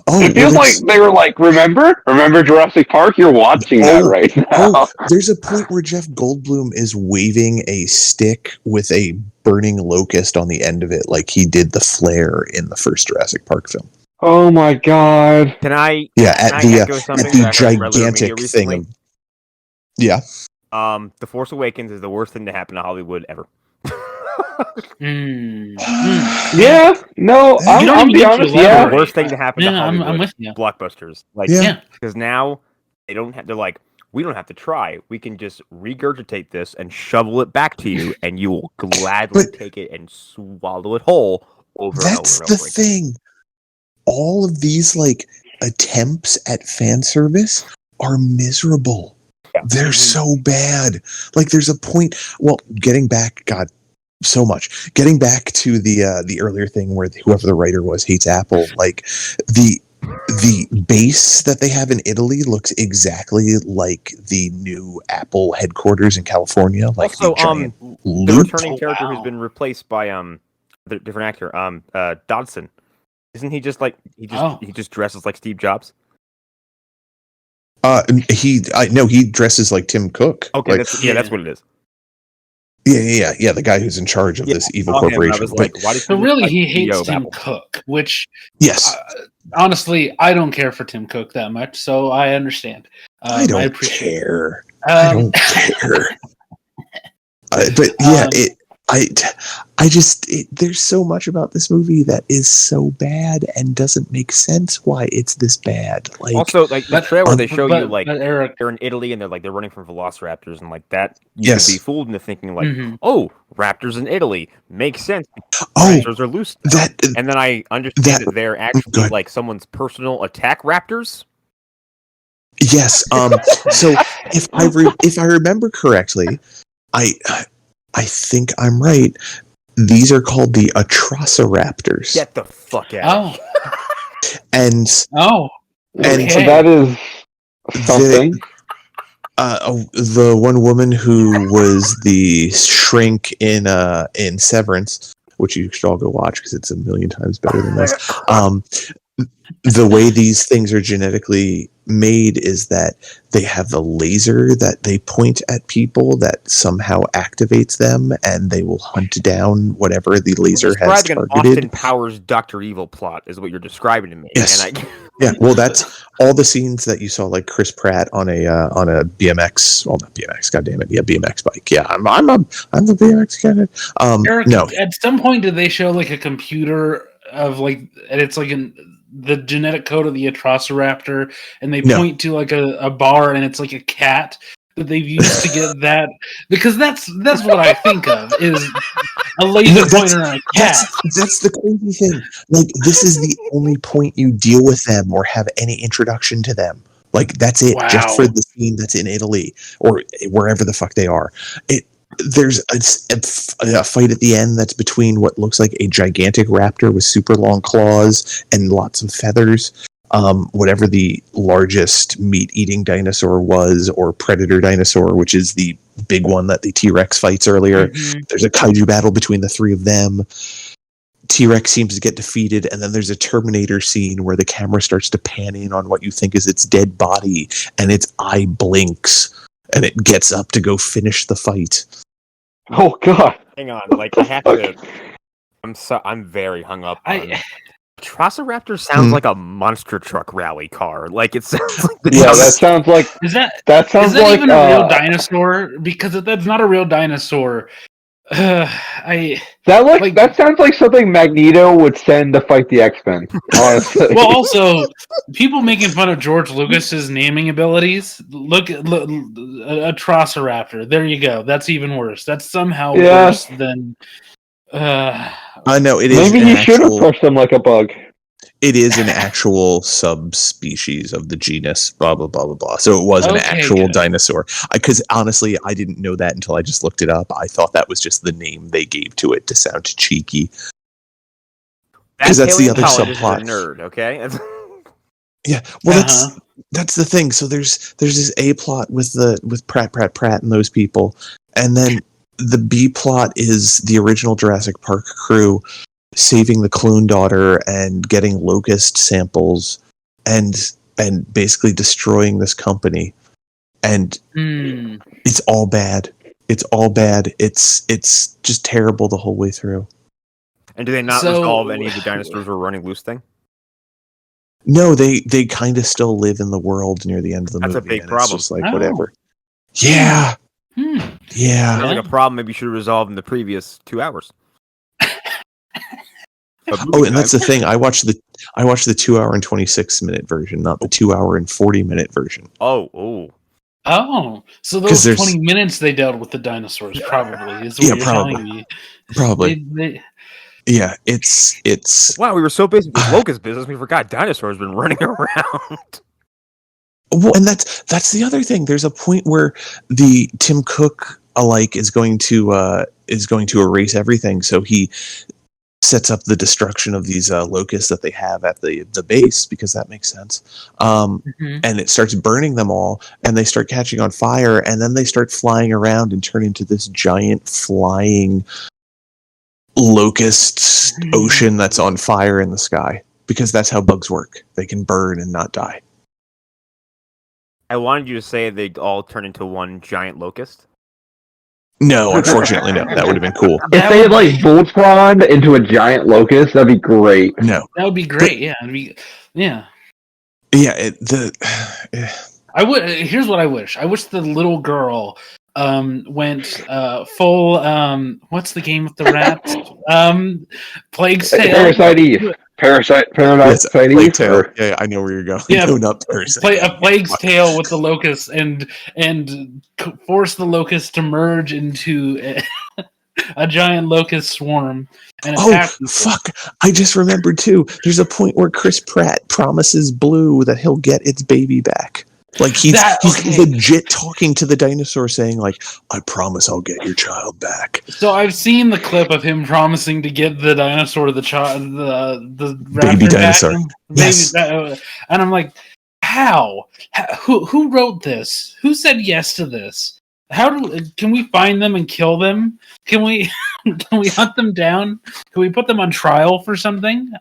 Oh, it feels like they were like, remember Jurassic Park? You're watching that right now. Oh, there's a point where Jeff Goldblum is waving a stick with a burning locust on the end of it, like he did the flare in the first Jurassic Park film. Oh my god! Can I? Yeah, at the gigantic thing. Yeah. The Force Awakens is the worst thing to happen to Hollywood ever. Yeah, no, I'll be honest. Yeah, the worst thing to happen to Hollywood I'm with you. Blockbusters. Like, because now they don't have. They're like, we don't have to try. We can just regurgitate this and shovel it back to you, and you will gladly take it and swallow it whole over and over and over. That's the thing. All of these like attempts at fan service are miserable. Yeah. They're so bad. Like, there's a point. Well, getting back, God. so much. Getting back to the earlier thing where whoever the writer was hates Apple, like the base that they have in Italy looks exactly like the new Apple headquarters in California. Like also, the giant the loop. returning character who's been replaced by the different actor, Dodson. Isn't he just like he just dresses like Steve Jobs? He dresses like Tim Cook. Okay, like, that's what it is. Yeah. The guy who's in charge of this evil corporation. I was like, why did so really, he hates CEO Tim Apple? Cook, which yes, honestly, I don't care for Tim Cook that much, so I understand. I don't care. I don't care. But yeah, there's so much about this movie that is so bad and doesn't make sense why it's this bad. Like, also, like the trailer, they show you like Eric, they're in Italy and they're running from velociraptors and like that. You could be fooled into thinking like, oh, raptors in Italy makes sense. Raptors are loose. And then I understand that they're actually like someone's personal attack raptors. Yes. So if I remember correctly, I think I'm right. These are called the Atrociraptors. Get the fuck out. And that is something. The one woman who was the shrink in Severance, which you should all go watch because it's a million times better than this. The way these things are genetically made is that they have a laser that they point at people that somehow activates them, and they will hunt down whatever the laser has targeted. An Austin Powers Dr. Evil plot is what you're describing to me. Yes. And yeah. Well, that's all the scenes that you saw, like Chris Pratt on a BMX. Well, not BMX. God damn it. Yeah, BMX bike. Yeah, I'm the BMX candidate. Eric, no. At some point, did they show like a computer of like, and it's like the genetic code of the Atrociraptor, and they point to like a bar, and it's like a cat that they've used to get that, because that's what I think of is a laser pointer on a cat. That's the crazy thing. Like, this is the only point you deal with them or have any introduction to them. Like, that's it. Wow. Just for the scene that's in Italy or wherever the fuck they are. There's a fight at the end that's between what looks like a gigantic raptor with super long claws and lots of feathers, whatever the largest meat-eating dinosaur was, or predator dinosaur, which is the big one that the T-Rex fights earlier. Mm-hmm. There's a kaiju battle between the three of them. T-Rex seems to get defeated, and then there's a Terminator scene where the camera starts to pan in on what you think is its dead body, and its eye blinks, and it gets up to go finish the fight. Oh God! Hang on, like I have to. I'm very hung up. Atrociraptor sounds like a monster truck rally car. Like it sounds like that sounds like that sounds like even a real dinosaur? Because if that's not a real dinosaur, that sounds like something Magneto would send to fight the X-Men. Honestly. Well, also people making fun of George Lucas's naming abilities. Look at Atrociraptor. There you go. That's even worse. That's somehow worse than. I know it is. Maybe he should have crushed them like a bug. It is an actual subspecies of the genus, blah, blah, blah, blah, blah. So it was an actual dinosaur. Because honestly, I didn't know that until I just looked it up. I thought that was just the name they gave to it to sound cheeky. Because that's the other subplot. Nerd, okay? Yeah, well, that's the thing. So there's this A plot with Pratt and those people, and then the B plot is the original Jurassic Park crew saving the clone daughter and getting locust samples and basically destroying this company. And it's all bad. It's all bad. It's just terrible the whole way through. And do they not resolve any of the dinosaurs were running loose thing? No, they kind of still live in the world near the end of the movie. That's a big problem. It's just like whatever. Yeah. Yeah. Sounds like a problem maybe you should have resolved in the previous 2 hours. And that's the thing. I watched the 2 hour and 26-minute version, not the 2 hour and 40-minute version. Oh, so those 20 minutes they dealt with the dinosaurs probably is what you're telling me. Probably. Yeah, it's. Wow, we were so busy with locust business, we forgot dinosaurs been running around. Well, and that's the other thing. There's a point where the Tim Cook alike is going to erase everything. So he sets up the destruction of these locusts that they have at the base, because that makes sense. And it starts burning them all, and they start catching on fire, and then they start flying around and turn into this giant flying locust ocean that's on fire in the sky, because that's how bugs work. They can burn and not die. I wanted you to say they'd all turn into one giant locust. No, unfortunately, no. That would have been cool. If they had like Voltron into a giant locust, that'd be great. No, that would be great. Yeah, yeah. I would. Here's what I wish. I wish the little girl went full. What's the game with the rats? Plague's Tale. Parasite Eve. Paradise Plague Tale. Yeah, I know where you're going. Yeah, no, not Parasite. A Plague's Tale with the locusts, and force the locusts to merge into a giant locust swarm. And fuck! I just remembered too. There's a point where Chris Pratt promises Blue that he'll get its baby back. Like he's legit talking to the dinosaur, saying like, "I promise I'll get your child back." So I've seen the clip of him promising to get the dinosaur, the child, the baby dinosaur. Back, yes, and I'm like, how? Who wrote this? Who said yes to this? Can we find them and kill them? Can we hunt them down? Can we put them on trial for something?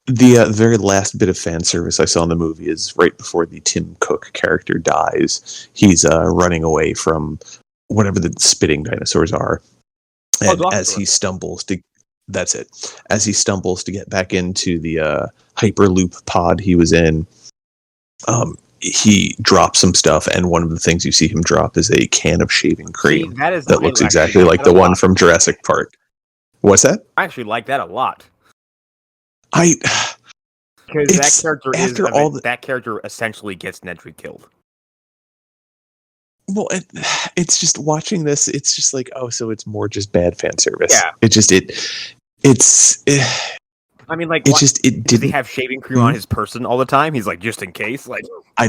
The very last bit of fan service I saw in the movie is right before the Tim Cook character dies. He's running away from whatever the spitting dinosaurs are. And as he stumbles to get back into the Hyperloop pod he was in, he drops some stuff, and one of the things you see him drop is a can of shaving cream that looks exactly like the one from Jurassic Park. What's that? I actually like that a lot. Because that character essentially gets Nedry killed. Well, it's just watching this. It's just like, oh, so it's more just bad fan service. Yeah. I mean, like, did he have shaving cream on his person all the time? He's like, just in case. Like, I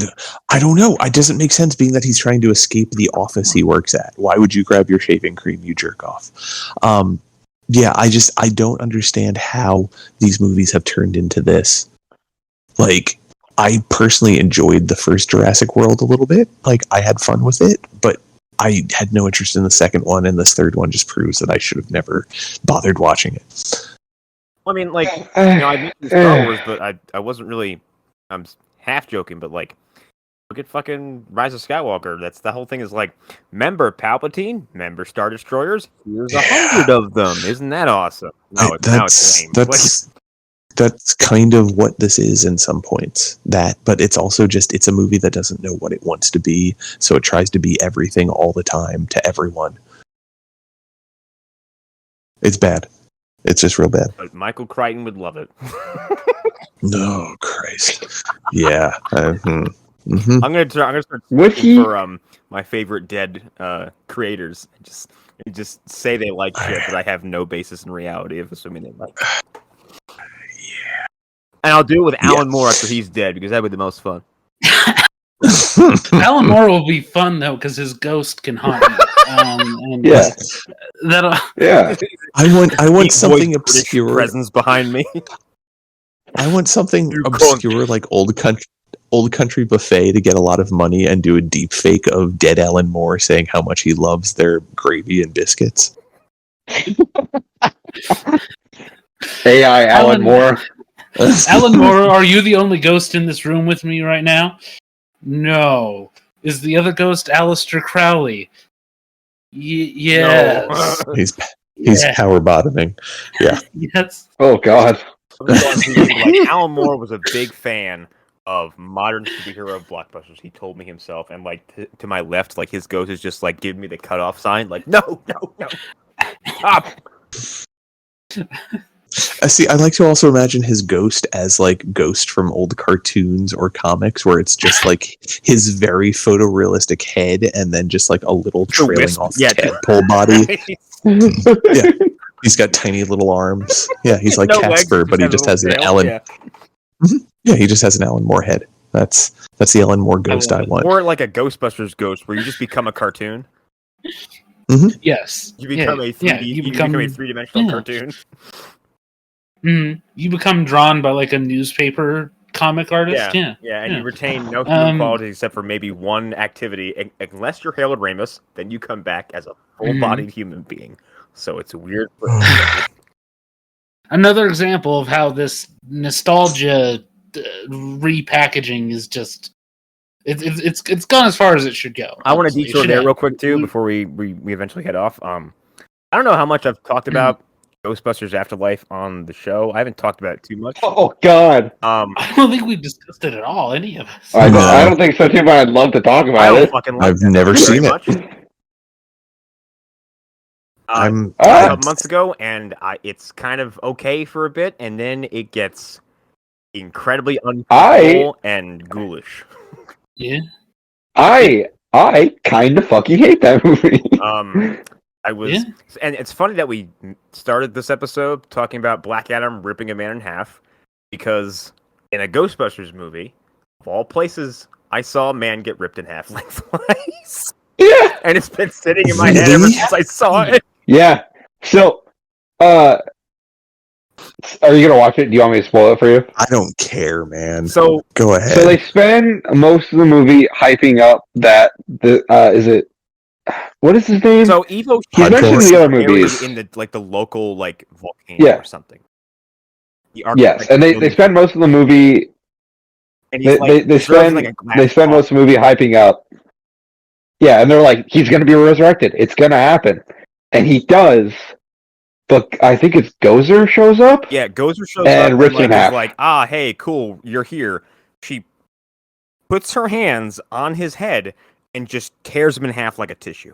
don't know. It doesn't make sense, being that he's trying to escape the office he works at. Why would you grab your shaving cream, you jerk off? Yeah, I don't understand how these movies have turned into this. Like, I personally enjoyed the first Jurassic World a little bit. Like, I had fun with it, but I had no interest in the second one, and this third one just proves that I should have never bothered watching it. I mean, like, I mentioned Star Wars, but I wasn't really, I'm half joking, but like, look at fucking Rise of Skywalker. That's the whole thing is like, member Palpatine, member Star Destroyers, here's 100 of them. Isn't that awesome? No, it's lame. That's kind of what this is in some points. But it's also just, it's a movie that doesn't know what it wants to be, so it tries to be everything all the time to everyone. It's bad. It's just real bad. But Michael Crichton would love it. No, Christ. Yeah. I'm gonna start looking for my favorite dead creators. Just say they like shit, but I have no basis in reality of assuming they like it. Yeah. And I'll do it with Alan Moore after he's dead, because that would be the most fun. Alan Moore will be fun though, because his ghost can haunt you. Yeah. I want something obscure. Presence behind me. I want something obscure, like old country buffet, to get a lot of money and do a deep fake of dead Alan Moore saying how much he loves their gravy and biscuits. AI Alan Moore. Alan Moore, are you the only ghost in this room with me right now? No. Is the other ghost Aleister Crowley? Yes. No. He's power bottoming. Yeah. Yes. Oh God. Like, Alan Moore was a big fan of modern superhero blockbusters. He told me himself, and like to my left, like his ghost is just like giving me the cutoff sign. Like, no, stop. See, I like to also imagine his ghost as like Ghost from old cartoons or comics, where it's just like his very photorealistic head and then just like a little trailing off tadpole body. Yeah, he's got tiny little arms. Yeah, he's like Casper, but he just has an Alan. Yeah. Yeah, he just has an Alan Moore head. That's the Alan Moore ghost I want. Or like a Ghostbusters ghost, where you just become a cartoon. Yes. You become a 3D. You become a 3-dimensional cartoon. You become drawn by like a newspaper comic artist. And you retain no human qualities except for maybe one activity. Unless you're Harold Ramis, then you come back as a full-bodied human being. So it's weird. Another example of how this nostalgia repackaging is just it's gone as far as it should go. I want to detour there real quick too before we eventually head off. I don't know how much I've talked about Ghostbusters Afterlife on the show. I haven't talked about it too much. Oh God! I don't think we've discussed it at all. Any of us? I don't think so too. But I'd love to talk about it. I've never seen it. A couple months ago, and it's kind of okay for a bit, and then it gets incredibly uncomfortable and ghoulish. Yeah, I kind of fucking hate that movie. And it's funny that we started this episode talking about Black Adam ripping a man in half, because in a Ghostbusters movie, of all places, I saw a man get ripped in half lengthwise. Yeah, and it's been sitting in my head ever since I saw it. Yeah. So, are you gonna watch it? Do you want me to spoil it for you? I don't care, man. So go ahead. So they spend most of the movie hyping up that what is his name? So Evo he's mentioned in the other movies in the local volcano or something. Yes, and they spend most of the movie. And they spend most of the movie hyping up. Yeah, and they're like, he's gonna be resurrected. It's gonna happen. And he does, but I think it's Gozer shows up. Yeah, Gozer shows and up rips and him half. like, hey, cool, you're here. She puts her hands on his head and just tears him in half like a tissue.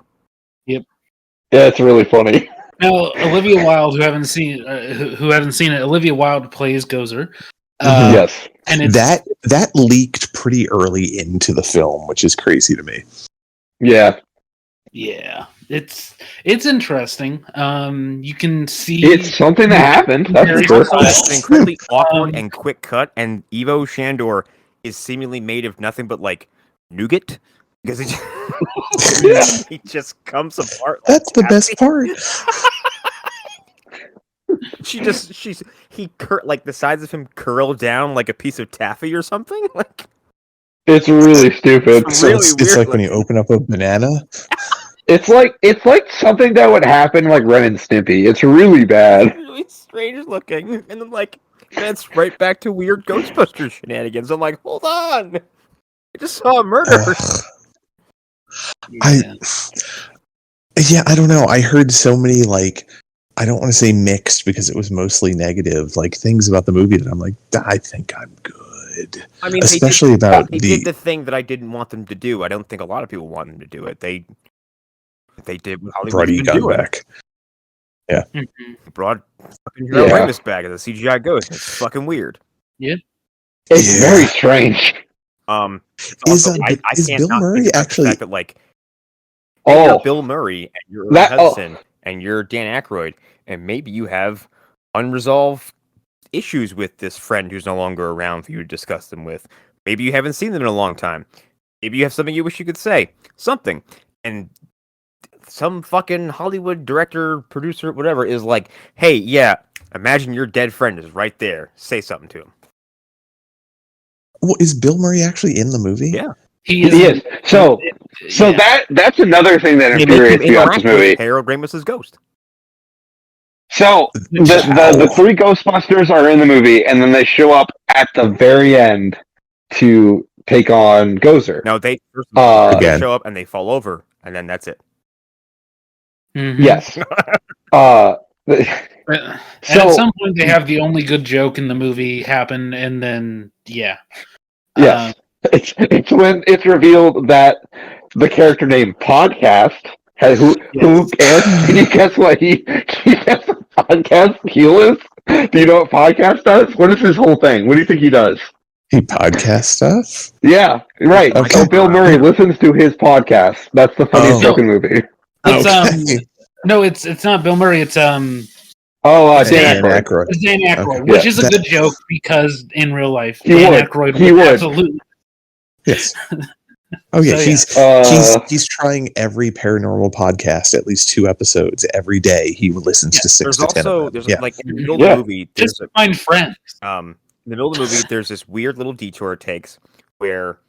Yep. Yeah, it's really funny. Now, Olivia Wilde, who haven't seen it, Olivia Wilde plays Gozer. Yes, and that leaked pretty early into the film, which is crazy to me. Yeah. Yeah, it's interesting. You can see it's something that happened. That's for sure. It's an incredibly awkward and quick cut, and Ivo Shandor is seemingly made of nothing but like nougat because he just comes apart. That's the best part. Like the sides of him curl down like a piece of taffy or something. Like it's really stupid. It's like when you open up a banana. It's like something that would happen like Ren and Stimpy. It's really bad. It's really strange looking, and then that's right back to weird Ghostbusters shenanigans. I'm like, hold on, I just saw a murder. I don't know. I heard so many I don't want to say mixed because it was mostly negative, things about the movie that I'm like, I think I'm good. I mean, especially they did the thing that I didn't want them to do. I don't think a lot of people want them to do it. They did what Hollywood brought Egon back. Yeah. Brought fucking Harold Ramis back as a CGI ghost. It's fucking weird. Yeah. It's very strange. Is Bill Murray actually the fact that you're Bill Murray and you're Ernie Hudson and you're Dan Aykroyd, and maybe you have unresolved issues with this friend who's no longer around for you to discuss them with. Maybe you haven't seen them in a long time. Maybe you have something you wish you could say. Something. And some fucking Hollywood director, producer, whatever, is like, hey, yeah, imagine your dead friend is right there. Say something to him. Well, is Bill Murray actually in the movie? Yeah. He is. So that's another thing that infuriates me about this movie. Harold Ramis' ghost. So the three Ghostbusters are in the movie, and then they show up at the very end to take on Gozer. No, they show up and they fall over, and then that's it. Mm-hmm. Yes. At some point, they have the only good joke in the movie happen, and then yes, it's when it's revealed that the character named Podcast has who can you guess what he has a podcast heel is? Do you know what Podcast does? What is his whole thing? What do you think he does? He podcast stuff? Yeah, right. Okay. So Bill Murray listens to his podcast. That's the funniest joke in the movie. It's no, it's not Bill Murray. It's Dan Aykroyd. It's Dan Aykroyd, which is a good joke because in real life, Dan Aykroyd would absolutely. Yes. Oh yeah, So, he's trying every paranormal podcast, at least 2 episodes every day. He listens to 6 to 10 of them. Like in the middle of the movie, just to find friends. In the middle of the movie, there's this weird little detour it takes where,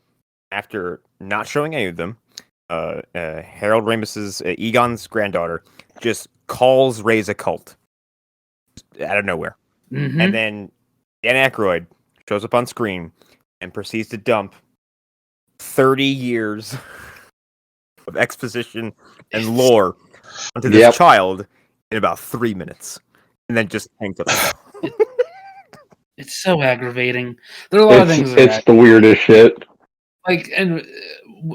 after not showing any of them, Harold Ramis's Egon's granddaughter just calls Ray's a cult out of nowhere, and then Dan Aykroyd shows up on screen and proceeds to dump 30 years of exposition and lore onto this child in about 3 minutes, and then just hangs up. It's so aggravating. There are a lot of things. It's the weirdest shit. Like, and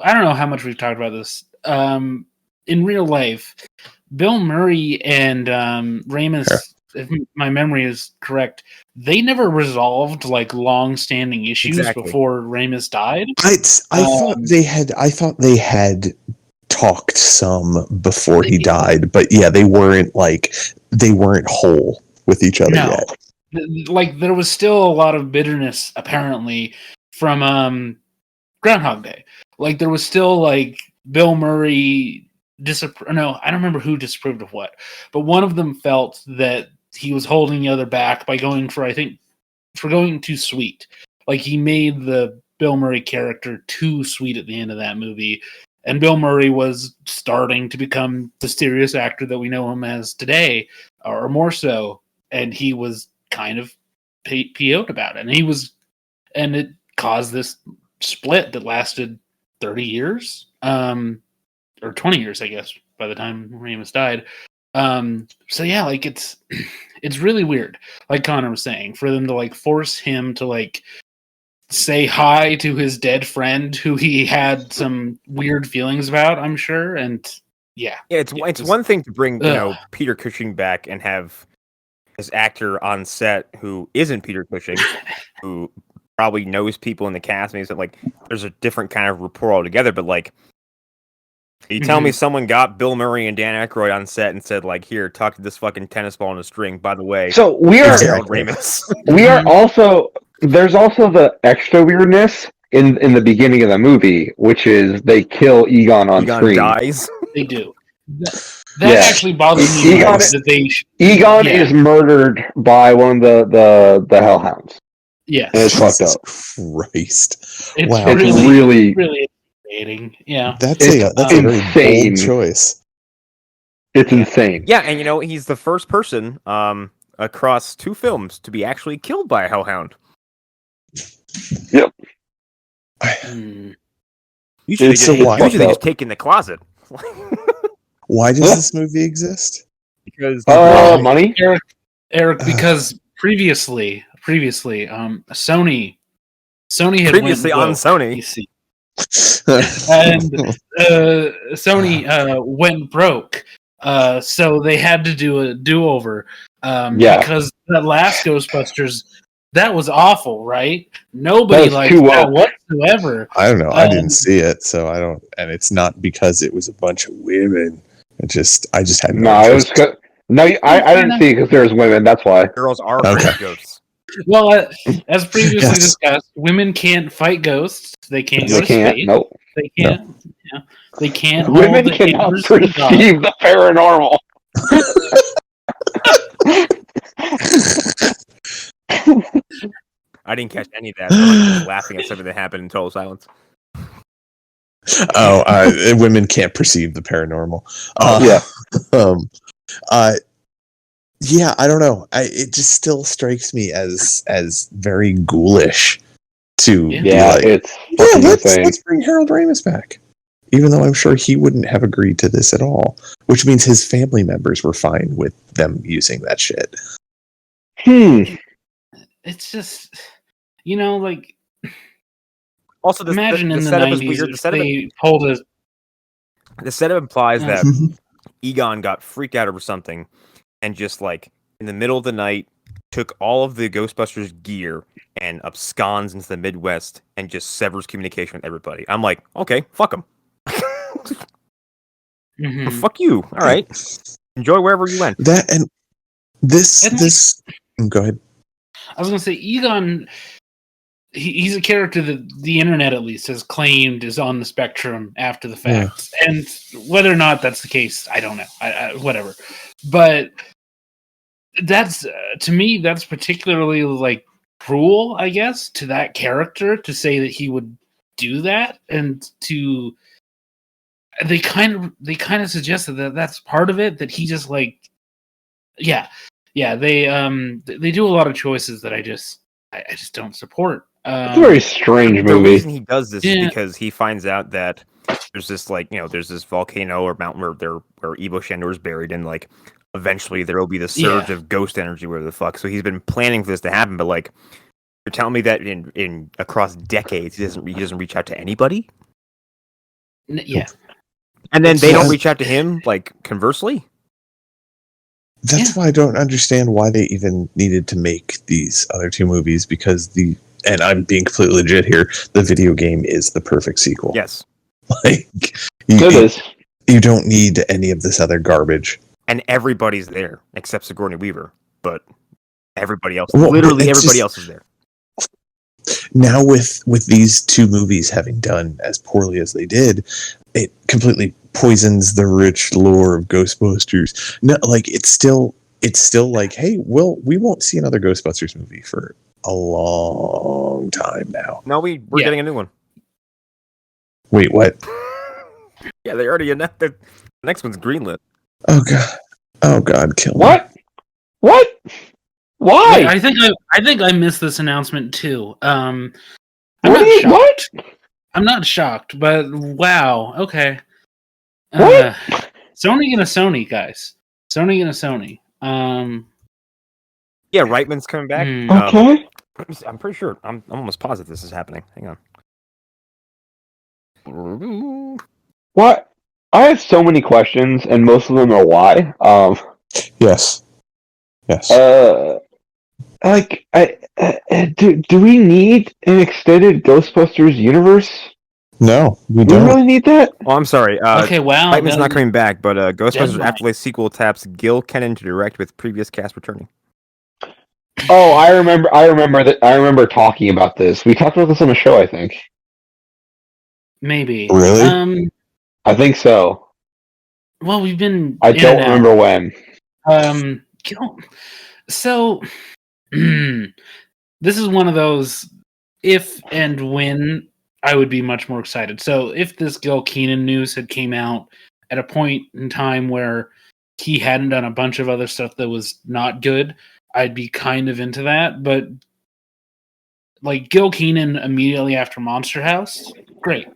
I don't know how much we've talked about this. In real life, Bill Murray and Ramis, if my memory is correct, they never resolved like long-standing issues before Ramis died. I thought they had talked some before he died, but yeah, they weren't whole with each other yet. Like, there was still a lot of bitterness apparently from Groundhog Day. Like, there was still like Bill Murray no, I don't remember who disapproved of what, but one of them felt that he was holding the other back by going too sweet. Like, he made the Bill Murray character too sweet at the end of that movie, and Bill Murray was starting to become the serious actor that we know him as today, or more so, and he was kind of PO'd about it, and it caused this split that lasted 30 years, or 20 years, I guess, by the time Ramis died. So yeah, like, it's really weird, like Connor was saying, for them to like force him to like say hi to his dead friend who he had some weird feelings about, I'm sure. And it's one thing to bring Peter Cushing back and have this actor on set who isn't Peter Cushing, who probably knows people in the cast, and like there's a different kind of rapport altogether. But like, you tell me someone got Bill Murray and Dan Aykroyd on set and said, like, here, talk to this fucking tennis ball on a string, by the way. So we are Harold Ramis. We are also, there's also the extra weirdness in the beginning of the movie, which is they kill Egon on screen. Dies. They do. That actually bothers me. Egon is murdered by one of the Hellhounds. Yes. And it's fucked up. Christ. It's wow. really exciting. Yeah. That's a very bold choice. It's insane. Yeah, and he's the first person across 2 films to be actually killed by a Hellhound. Yep. Usually they just take in the closet. Why does this movie exist? Because money, Eric. Because previously, Sony had previously on Sony, and Sony went broke, so they had to do a do-over. Because the last Ghostbusters, that was awful, right? Nobody liked that whatsoever. I don't know. I didn't see it, so I don't. And it's not because it was a bunch of women. I just had no. It was good. No, I didn't see it because there was women. That's why. Girls are afraid of ghosts. Well, as previously discussed, women can't fight ghosts. They can't go to space. Nope. They can't. No. Yeah, they can't. Women cannot perceive the paranormal. I didn't catch any of that. I was laughing at something that happened in total silence. Women can't perceive the paranormal. Yeah, I don't know. It just still strikes me as very ghoulish to be like, let's bring Harold Ramis back. Even though I'm sure he wouldn't have agreed to this at all. Which means his family members were fine with them using that shit. It's just, like... Also, imagine in the 90s they pulled us... The setup implies that Egon got freaked out over something and just, like, in the middle of the night, took all of the Ghostbusters gear and absconds into the Midwest and just severs communication with everybody. I'm like, okay, fuck him. Fuck you. All right. Enjoy wherever you went. That and this. Go ahead. I was going to say, Egon he's a character that the internet at least has claimed is on the spectrum after the fact, and whether or not that's the case, I don't know. Whatever, but that's to me that's particularly like cruel, I guess, to that character to say that he would do that, and to they kind of suggested that that's part of it, that he just like they do a lot of choices that I just don't support. It's a very strange movie. The reason he does this is because he finds out that there's this there's this volcano or mountain where Ivo Shandor is buried, and like eventually there will be the surge of ghost energy, whatever the fuck. So he's been planning for this to happen, but like you're telling me that in across decades he doesn't reach out to anybody? Yeah. And then they don't reach out to him, like conversely? That's why I don't understand why they even needed to make these other two movies, because and I'm being completely legit here, the video game is the perfect sequel. Yes. Like, you don't need any of this other garbage. And everybody's there, except Sigourney Weaver. But everybody else, literally everybody else is there. Now with these two movies having done as poorly as they did, it completely poisons the rich lore of Ghostbusters. No, like it's still like, hey, we won't see another Ghostbusters movie for a long time now. No, we're getting a new one. Wait, what? Yeah, they already announced the next one's greenlit. Oh god, kill me. What? Why? I think I missed this announcement too. I'm not shocked, but wow. Okay. What? Sony gonna Sony, guys. Sony gonna Sony. Yeah, Reitman's coming back. Okay. I'm pretty sure. I'm almost positive this is happening. Hang on. What? I have so many questions, and most of them are why. Yes. Do we need an extended Ghostbusters universe? No, we Do don't. we really need that? Oh, I'm sorry. Okay, wow. Reitman's not coming back, but Ghostbusters Afterlife sequel taps Gil Kennan to direct, with previous cast returning. Oh, I remember that. I remember talking about this. We talked about this on the show, I think. Maybe. Really? I think so. Well, we've been. I don't remember when. So, this is one of those if and when I would be much more excited. So, if this Gil Kenan news had came out at a point in time where he hadn't done a bunch of other stuff that was not good, I'd be kind of into that. But like Gil Kenan immediately after Monster House, great,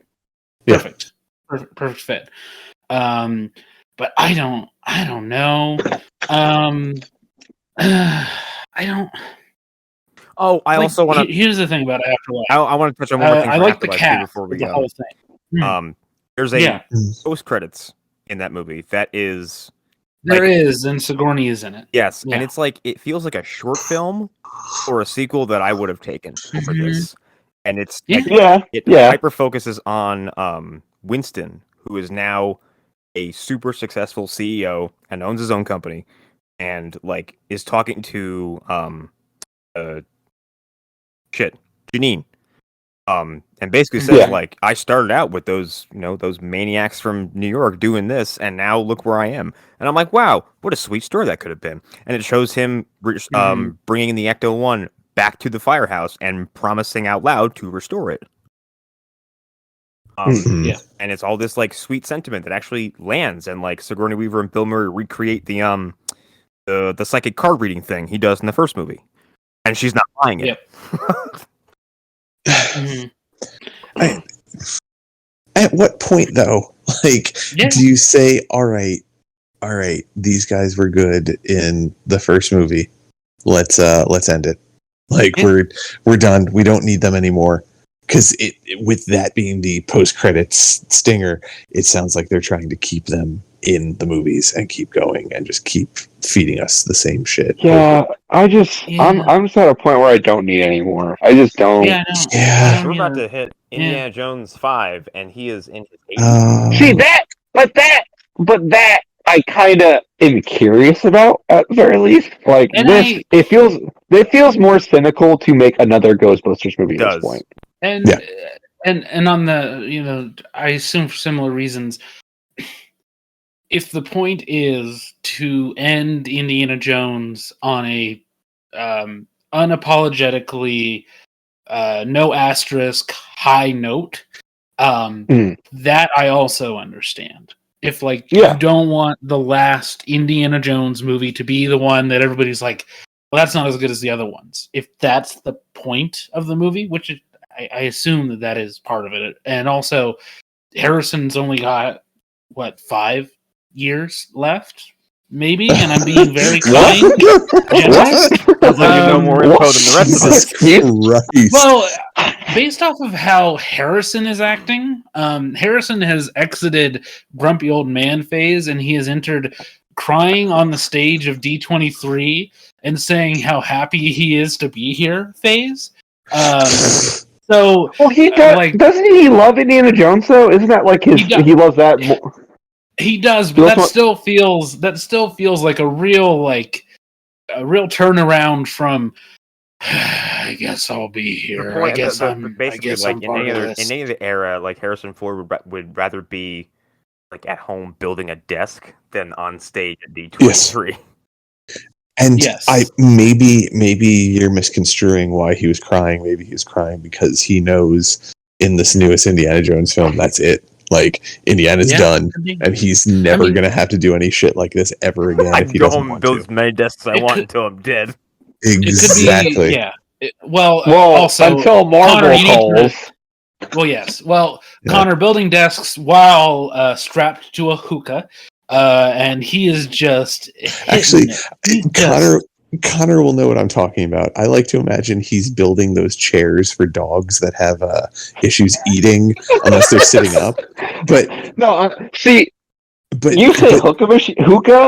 perfect fit. But I don't know. I don't. Oh, I also want to. Here's the thing about Afterlife. I want to touch on one more thing. I like the Afterlife cast before we the whole thing. There's a post credits in that movie that is. There is, and Sigourney is in it. Yes, and it's like it feels like a short film or a sequel that I would have taken over this, and it's it hyper focuses on Winston, who is now a super successful CEO and owns his own company, and like is talking to Janine, and basically says like, I started out with those maniacs from New York doing this, and now look where I am. And I'm like, wow, what a sweet story that could have been. And it shows him bringing the Ecto-1 back to the firehouse and promising out loud to restore it. And it's all this like sweet sentiment that actually lands, and like Sigourney Weaver and Bill Murray recreate the psychic card reading thing he does in the first movie, and she's not buying it. At what point though, like, do you say, all right, these guys were good in the first movie, let's end it, like we're done, we don't need them anymore? Because with that being the post-credits stinger, it sounds like they're trying to keep them in the movies and keep going and just keep feeding us the same shit. Yeah, I'm just at a point where I don't need any more. I just don't. We're about to hit Indiana Jones 5, and he is in his 80s. See that, but that I kind of am curious about at the very least. Like And this, it feels more cynical to make another Ghostbusters movie at this point. And Yeah. and on the I assume for similar reasons, if the point is to end Indiana Jones on a unapologetically no asterisk high note, that I also understand. If you don't want the last Indiana Jones movie to be the one that everybody's like, well, that's not as good as the other ones. If that's the point of the movie, which I assume that is part of it, and also Harrison's only got 5 years left, maybe, and I'm being very kind. Sounds like you know more info than the rest of us. Well, based off of how Harrison is acting, Harrison has exited grumpy old man phase, and he has entered crying on the stage of D23 and saying how happy he is to be here phase. So, well, he does, doesn't he love Indiana Jones though? Isn't that like his? He loves that more. He does, but that still feels like a real turnaround from. I guess I'll be here. I guess I'm part of this. In any other era, like Harrison Ford would rather be like at home building a desk than on stage at D23. Yes. And maybe you're misconstruing why he was crying. Maybe he was crying because he knows in this newest Indiana Jones film, that's it. Like, Indiana's done, and he's never going to have to do any shit like this ever again if he doesn't want to. Build as many desks I want until I'm dead. Exactly. Also, until Marvel calls. Well, yes. Well, Connor building desks while strapped to a hookah, and he is just actually Connor will know what I'm talking about. I like to imagine he's building those chairs for dogs that have issues eating unless they're sitting up. But no, but you say hookah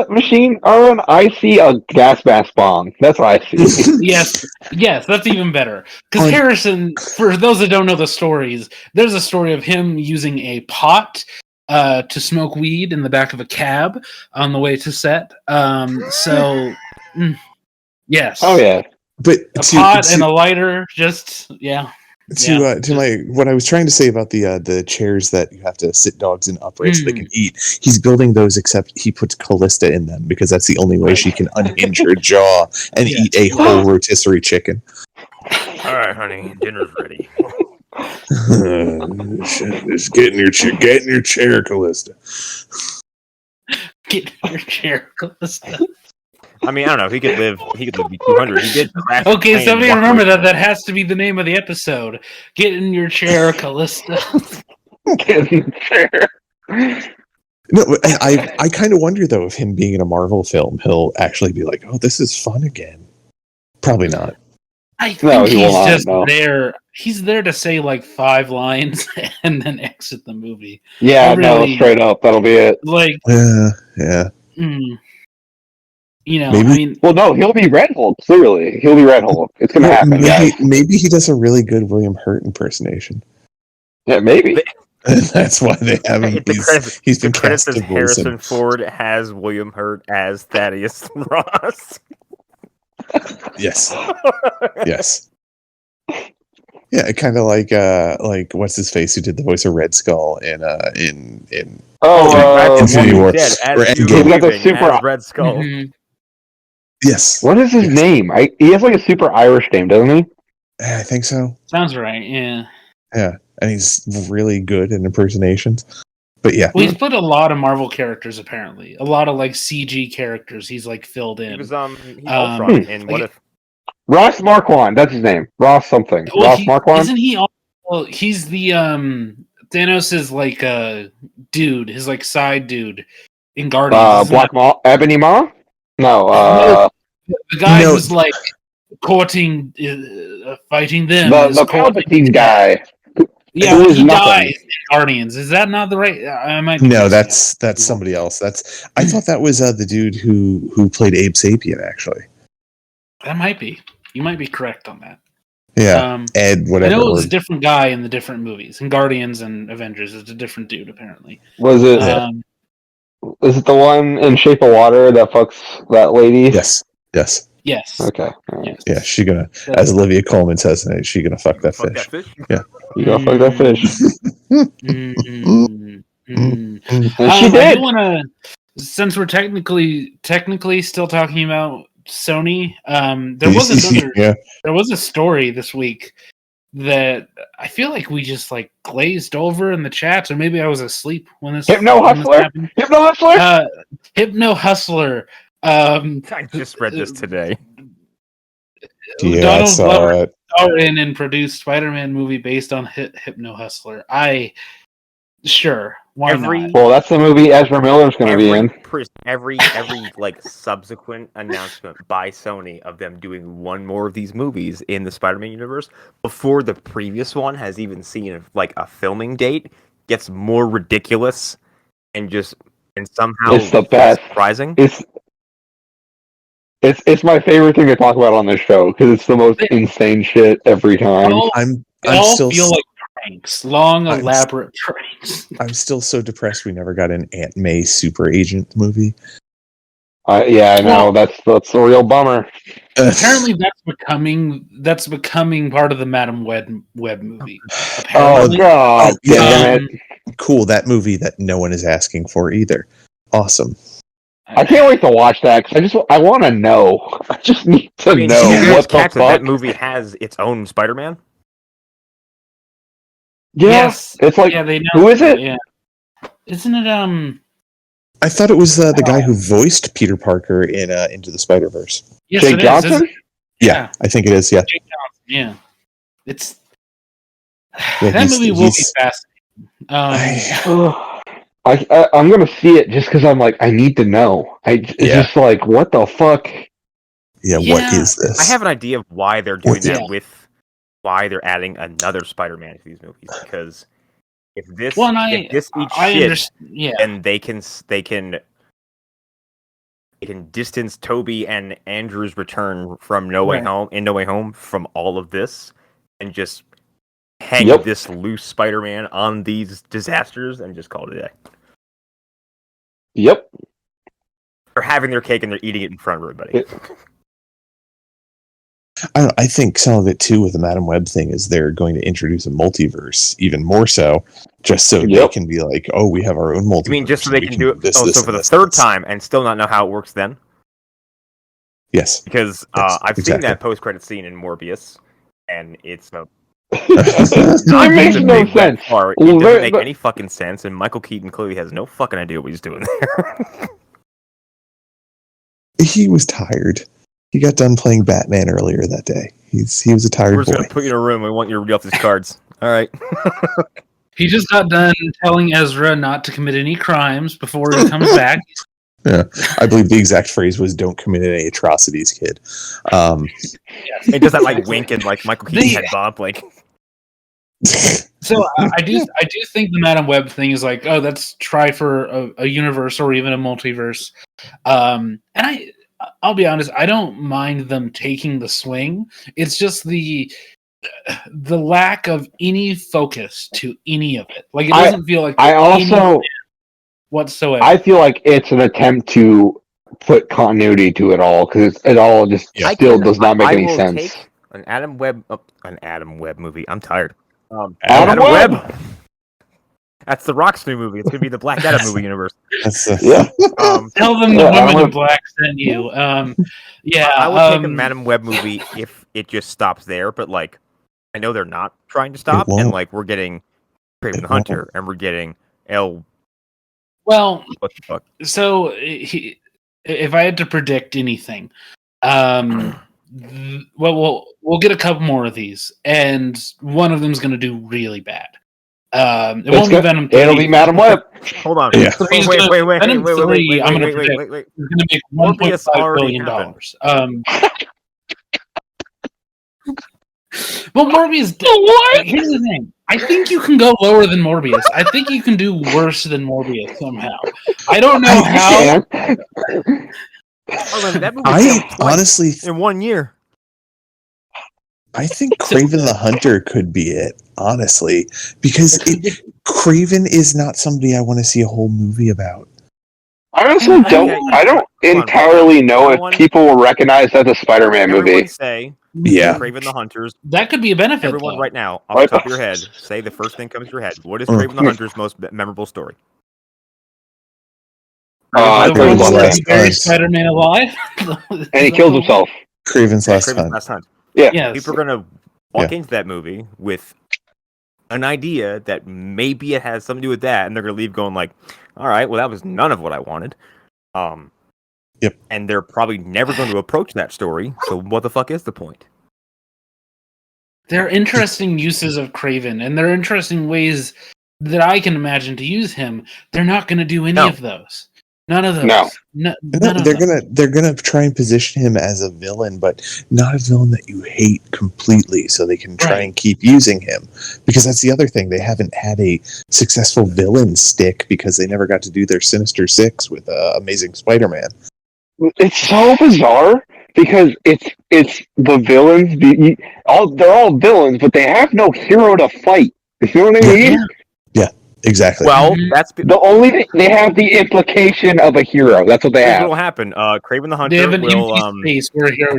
machine, Arlen. I see a gas mask bomb. That's what I see. yes, that's even better. Because Harrison, for those that don't know the stories, there's a story of him using a pot to smoke weed in the back of a cab on the way to set. Yes. Oh yeah. But a pot and a lighter, just To my what I was trying to say about the chairs that you have to sit dogs in upright so they can eat. He's building those, except he puts Calista in them because that's the only way she can unhinge her jaw and eat a whole rotisserie chicken. All right, honey, dinner's ready. Just get in your chair, Calista. Get in your chair, Calista. I mean, I don't know. He could live to be 200. He did. Okay, somebody remember that. That has to be the name of the episode. Get in your chair, Calista. Get in your chair. No, I kind of wonder though if him being in a Marvel film, he'll actually be like, "Oh, this is fun again." Probably not. I think he's just there. He's there to say like 5 lines and then exit the movie. Yeah, really, straight up. That'll be it. Like, yeah. You know, maybe, I mean, well, no, he'll be Red Hulk. Clearly, he'll be Red Hulk. It's gonna happen. Maybe he does a really good William Hurt impersonation. Yeah, maybe. That's why they have him. He's been cast as Harrison Ford has William Hurt as Thaddeus Ross. Yes. Yes. Yeah, kind of like what's his face who did the voice of Red Skull in Infinity War or Endgame. Super Red Skull. Mm-hmm. Yes. What is his name? He has like a super Irish name, doesn't he? I think so. Sounds right. Yeah. Yeah, and he's really good in impersonations. But yeah, well, he's put a lot of Marvel characters. Apparently, a lot of like CG characters. He's like filled in. He was Ultron in What If? Ross Marquand. That's his name. Ross something. Well, Ross Marquand. Isn't he? Well, he's the Thanos' like dude. His like side dude in Guardians. Black Maw. Ebony Maw. No. The guy who's like courting, fighting them. The Palpatine guy. Yeah, he dies in Guardians. Is that not the right? I might. No, that's somebody else. I thought that was the dude who played Abe Sapien. Actually, that might be. You might be correct on that. Yeah, Ed. Whatever. I know it was a different guy in the different movies. In Guardians and Avengers, it's a different dude. Apparently, was it? Is it the one in Shape of Water that fucks that lady? Yes. Yes. Okay. Yes. Yeah, she gonna, as Olivia Colman says, she gonna fuck that fish. Yeah. You gonna fuck that fish? Mm. And she did. I do want to, since we're technically still talking about Sony. There was there was a story this week that I feel like we just like glazed over in the chats, or maybe I was asleep when this happened. Hypno Hustler. I just read this today. Yeah, Donald I saw Glover it. starred in and produced Spider-Man movie based on Hypno Hustler. Sure, why not? Well, that's the movie Ezra Miller's going to be in. Every like subsequent announcement by Sony of them doing one more of these movies in the Spider-Man universe before the previous one has even seen like a filming date gets more ridiculous and somehow it's the best. Surprising. It's my favorite thing to talk about on this show because it's the most insane shit every time. I'm still feel like pranks, elaborate pranks. I'm still so depressed we never got an Aunt May Super Agent movie. Yeah, I know. That's a real bummer. Apparently, that's becoming part of the Madam Web movie. Apparently. Oh God! Damn it! Cool, that movie that no one is asking for either. Awesome. I can't wait to watch that because I want to know. I just need to know what the fuck. That movie has its own Spider-Man. Yeah, yes. It's like they know. Who is it? Yeah, isn't it? I thought it was the guy who voiced Peter Parker in Into the Spider-Verse. Yes, Jake Johnson. Yeah, I think it is. Yeah, Jake Johnson. Yeah, it's that movie will be fascinating. I'm gonna see it just because I'm like I need to know. Just like what the fuck. Yeah, what is this? I have an idea of why they're doing that why they're adding another Spider-Man to these movies because if this eats shit, then they can distance Toby and Andrew's return from No Way Home from all of this and just hang this loose Spider-Man on these disasters and just call it a day. Yep. They're having their cake and they're eating it in front of everybody. I think some of it too with the Madam Web thing is they're going to introduce a multiverse even more so, just so they can be like, oh, we have our own multiverse. I mean, just so they can do it so for the third time and still not know how it works then? Yes. Because I've seen that post-credit scene in Morbius, and it's it makes no sense. It doesn't make any fucking sense, and Michael Keaton clearly has no fucking idea what he's doing there. He was tired. He got done playing Batman earlier that day. He was a tired boy. We're just going to put you in a room. We want you to read off these cards. All right. He just got done telling Ezra not to commit any crimes before he comes back. Yeah, I believe the exact phrase was "Don't commit any atrocities, kid." It does that like wink and like Michael Keaton head bob like. So I do think the Madam Web thing is like, oh, let's try for a universe or even a multiverse. And I'll be honest, I don't mind them taking the swing. It's just the lack of any focus to any of it. Like it doesn't feel like whatsoever. I feel like it's an attempt to put continuity to it all because it all just still does not make any sense. Take an Adam Webb movie. I'm tired. Adam Webb. That's the Rock's new movie. It's gonna be the Black Adam movie universe. Tell them the women in black sent you. I would take a Madam Web movie if it just stops there. But like, I know they're not trying to stop, and like we're getting Kraven the Hunter, and we're getting L. Well, what the fuck? So if I had to predict anything, we'll get a couple more of these, and one of them is going to do really bad. It won't be Venom 3. It'll be Madam Web. Hold on. Yeah. Wait. Venom 3, I'm going to predict, is going to make $1.5 billion. Well, Morbius. What? Here's the thing. I think you can go lower than Morbius. I think you can do worse than Morbius somehow. I don't know how. I honestly, in 1 year, I think Kraven the Hunter could be it. Honestly, because Kraven is not somebody I want to see a whole movie about. honestly I don't entirely know if people will recognize that as a Spider-Man movie. Everyone say Kraven the Hunter's. That could be a benefit. Everyone right now, off the top of your head, say the first thing comes to your head. What is Kraven the Hunter's most memorable story? Spider-Man alive, and he kills himself. Kraven's Last Hunt. Yeah. Yes. People are gonna walk into that movie with an idea that maybe it has something to do with that, and they're gonna leave going like, "All right, well, that was none of what I wanted." Yep. And they're probably never going to approach that story. So what the fuck is the point? There are interesting uses of Kraven, and there are interesting ways that I can imagine to use him. They're not going to do any of those. None of those. No. They're gonna try and position him as a villain, but not a villain that you hate completely, so they can try and keep using him. Because that's the other thing; they haven't had a successful villain stick because they never got to do their Sinister Six with Amazing Spider-Man. It's so bizarre because it's the villains. They're all villains, but they have no hero to fight. You know what I mean? Yeah, exactly. Well, that's the only thing they have the implication of a hero. That's what they have. What will happen? Kraven the Hunter will at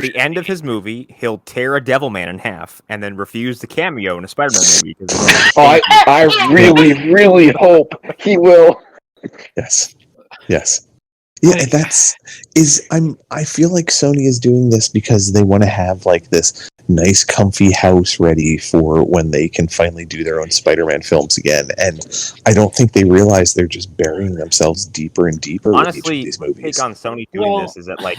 the end of his movie, he'll tear a Devil Man in half and then refuse to cameo in a Spider-Man movie. I really, really hope he will. Yes. Yeah, I feel like Sony is doing this because they want to have like this nice comfy house ready for when they can finally do their own Spider-Man films again. And I don't think they realize they're just burying themselves deeper and deeper with each of these movies. Take on Sony doing this is that like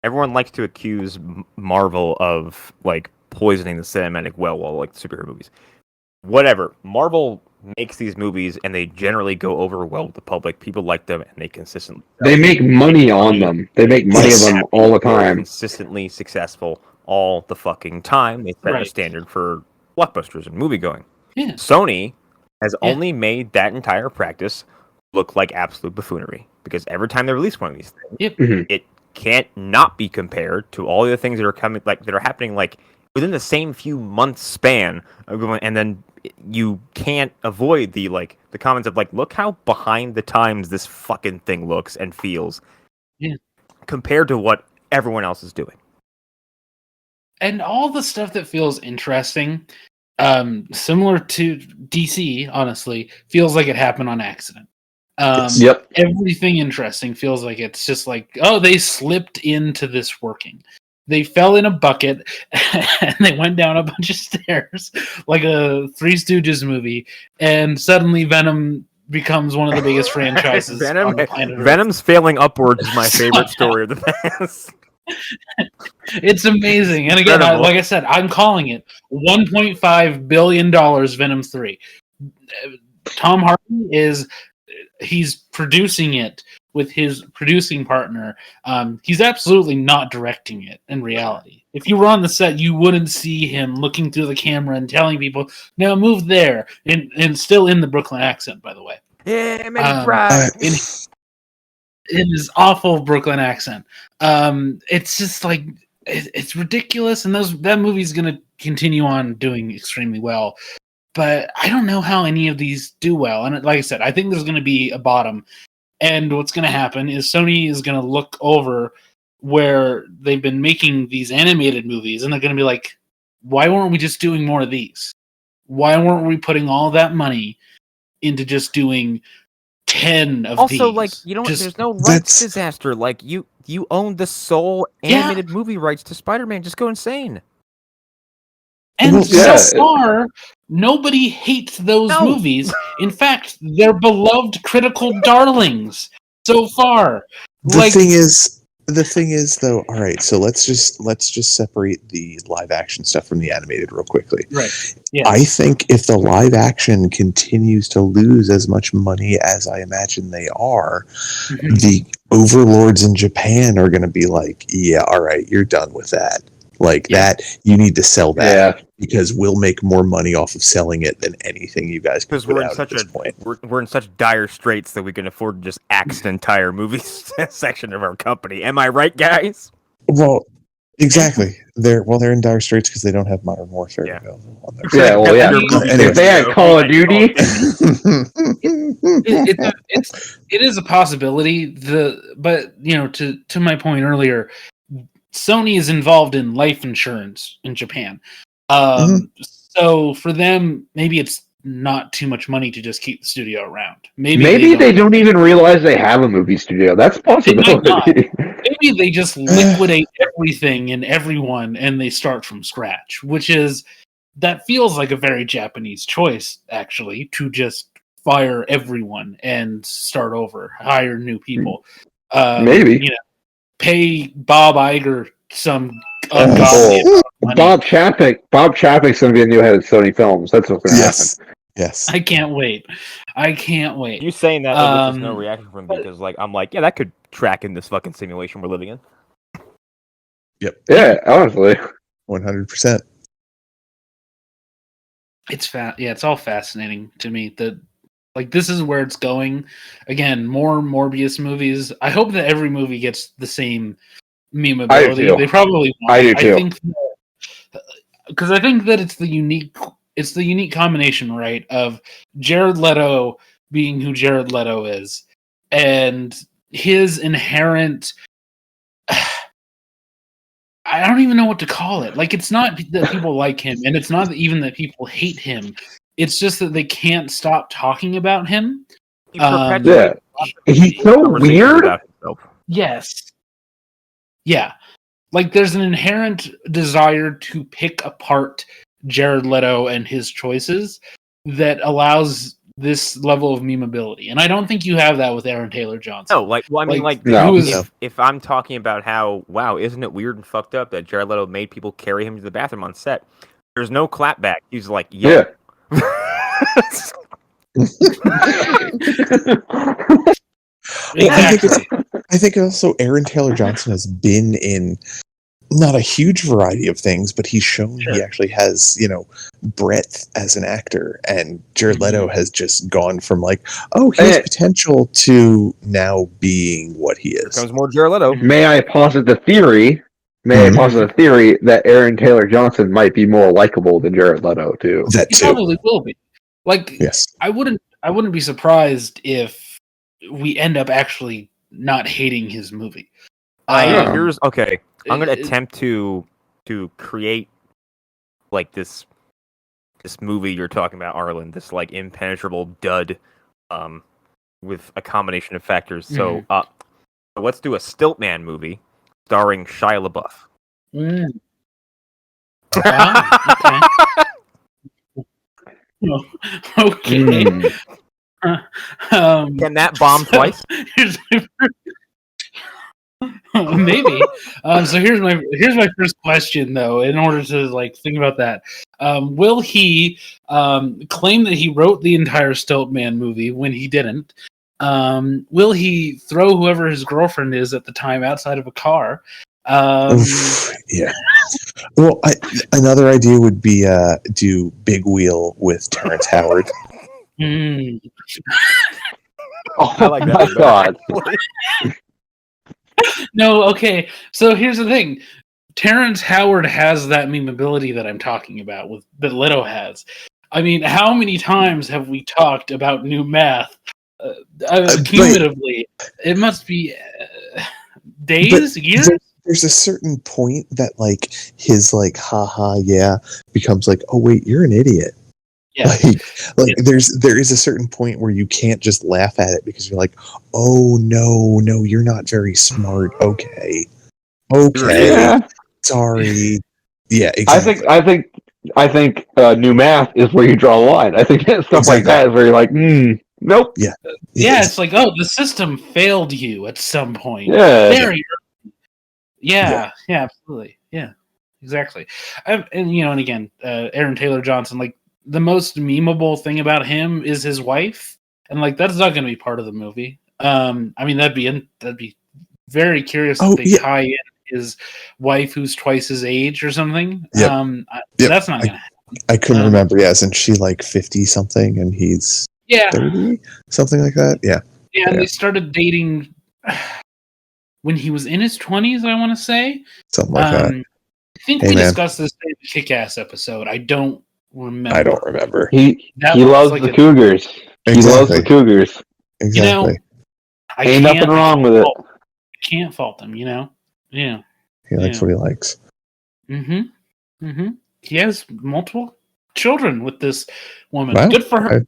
everyone likes to accuse Marvel of like poisoning the cinematic well like the superhero movies. Whatever. Marvel makes these movies and they generally go over well with the public. People like them and they consistently make money on them. They make money of them all the time. Consistently successful all the fucking time. They set a standard for blockbusters and movie going. Yeah. Sony has only made that entire practice look like absolute buffoonery because every time they release one of these things, it can't not be compared to all the other things that are coming, like that are happening like within the same few months span of going, and then you can't avoid the comments of like, look how behind the times this fucking thing looks and feels compared to what everyone else is doing. And all the stuff that feels interesting, similar to DC, honestly, feels like it happened on accident. Everything interesting feels like it's just like, oh, they slipped into this working. They fell in a bucket and they went down a bunch of stairs like a Three Stooges movie, and suddenly Venom becomes one of the biggest franchises on the planet Earth. Venom's failing upwards is my favorite story of the past. It's amazing. And again, like I said, I'm calling it $1.5 billion Venom 3. Tom Hardy he's producing it with his producing partner. He's absolutely not directing it in reality. If you were on the set, you wouldn't see him looking through the camera and telling people, now move there. And still in the Brooklyn accent, by the way. Yeah, in his awful Brooklyn accent. It's just like, it's ridiculous. And that movie's going to continue on doing extremely well. But I don't know how any of these do well. And like I said, I think there's going to be a bottom. And what's going to happen is Sony is going to look over where they've been making these animated movies, and they're going to be like, why weren't we just doing more of these? Why weren't we putting all that money into just doing 10 of these? Also, like, you know, there's no rights disaster. Like, you own the sole animated movie rights to Spider-Man. Just go insane. And so far, nobody hates those movies. In fact, they're beloved critical darlings so far. The thing is though, all right, so let's just separate the live action stuff from the animated real quickly. Right. Yeah. I think if the live action continues to lose as much money as I imagine they are, the overlords in Japan are going to be like, yeah, all right, you're done with that. Like that, you need to sell that because we'll make more money off of selling it than anything you guys can put out at this point. We're in such dire straits that we can afford to just axe an entire movie section of our company. Am I right, guys? Well, Exactly. They're in dire straits because they don't have Modern Warfare available on their Yeah, well, yeah. Anyway. If they had Call of Duty, it is a possibility. But to my point earlier, Sony is involved in life insurance in Japan. So for them, maybe it's not too much money to just keep the studio around. Maybe they don't even realize they have a movie studio. That's a possibility. Maybe they just liquidate everything and everyone and they start from scratch, that feels like a very Japanese choice, actually, to just fire everyone and start over, hire new people. Maybe. Pay Bob Iger some ungodly amount of money. Bob Chapek's going to be the new head of Sony Films. That's what's going to happen. Yes. I can't wait. You saying that there's no reaction from me because I'm like, yeah, that could track in this fucking simulation we're living in. Yep. Yeah, honestly. 100%. It's all fascinating to me that this is where it's going. Again, more Morbius movies. I hope that every movie gets the same memeability. They probably won't. I do too. Because I think that it's the unique combination, right, of Jared Leto being who Jared Leto is and his inherent I don't even know what to call it. It's not that people like him, and it's not even that people hate him. It's just that they can't stop talking about him. He's so weird. Yes. Yeah. There's an inherent desire to pick apart Jared Leto and his choices that allows this level of memeability. And I don't think you have that with Aaron Taylor Johnson. No, if I'm talking about how, wow, isn't it weird and fucked up that Jared Leto made people carry him to the bathroom on set? There's no clapback. He's like, yeah. I think also Aaron Taylor Johnson has been in not a huge variety of things, but he's shown he actually has, breadth as an actor. And Jared Leto has just gone from he has potential to now being what he is. Here comes more Jared Leto. May I posit the theory? That Aaron Taylor Johnson might be more likable than Jared Leto too. That too. He probably will be. Yes. I wouldn't be surprised if we end up actually not hating his movie. I'm gonna attempt to create this movie you're talking about, Arlen. This impenetrable dud, with a combination of factors. So let's do a Stiltman movie starring Shia LaBeouf. Okay. Can that bomb twice? Maybe. So here's my first question, though. In order to think about that, will he claim that he wrote the entire Stiltman movie when he didn't? Will he throw whoever his girlfriend is at the time outside of a car? Yeah. Well, another idea would be do Big Wheel with Terrence Howard. Oh, I like that. My God. No, okay. So here's the thing. Terrence Howard has that memeability that I'm talking about that Leto has. I mean, how many times have we talked about New Math? Cumulatively, it must be days, years. There's a certain point that his haha yeah becomes oh wait, you're an idiot. Yeah. There is a certain point where you can't just laugh at it because you're oh no, you're not very smart. Okay, yeah. Sorry. Yeah, exactly. I think New Math is where you draw the line. I think stuff like that is where you're nope. Yeah. It's the system failed you at some point. Yeah. Very early. Yeah, absolutely. Yeah, exactly. And again, Aaron Taylor Johnson, the most memeable thing about him is his wife, and that's not going to be part of the movie. I mean, that'd be very curious if they tie in his wife who's twice his age or something. Yep. That's not going to happen. I couldn't remember. Yeah, isn't she 50 something and he's 30, something like that? Yeah. Yeah, and they started dating when he was in his 20s. I want to say something like that. I think we discussed this in the Kick-Ass episode. I don't remember. I don't remember. He loves the Cougars. Exactly. He loves the Cougars. Exactly. Ain't nothing wrong with it. Can't fault him, Yeah. He likes what he likes. He has multiple children with this woman. Wow. Good for her.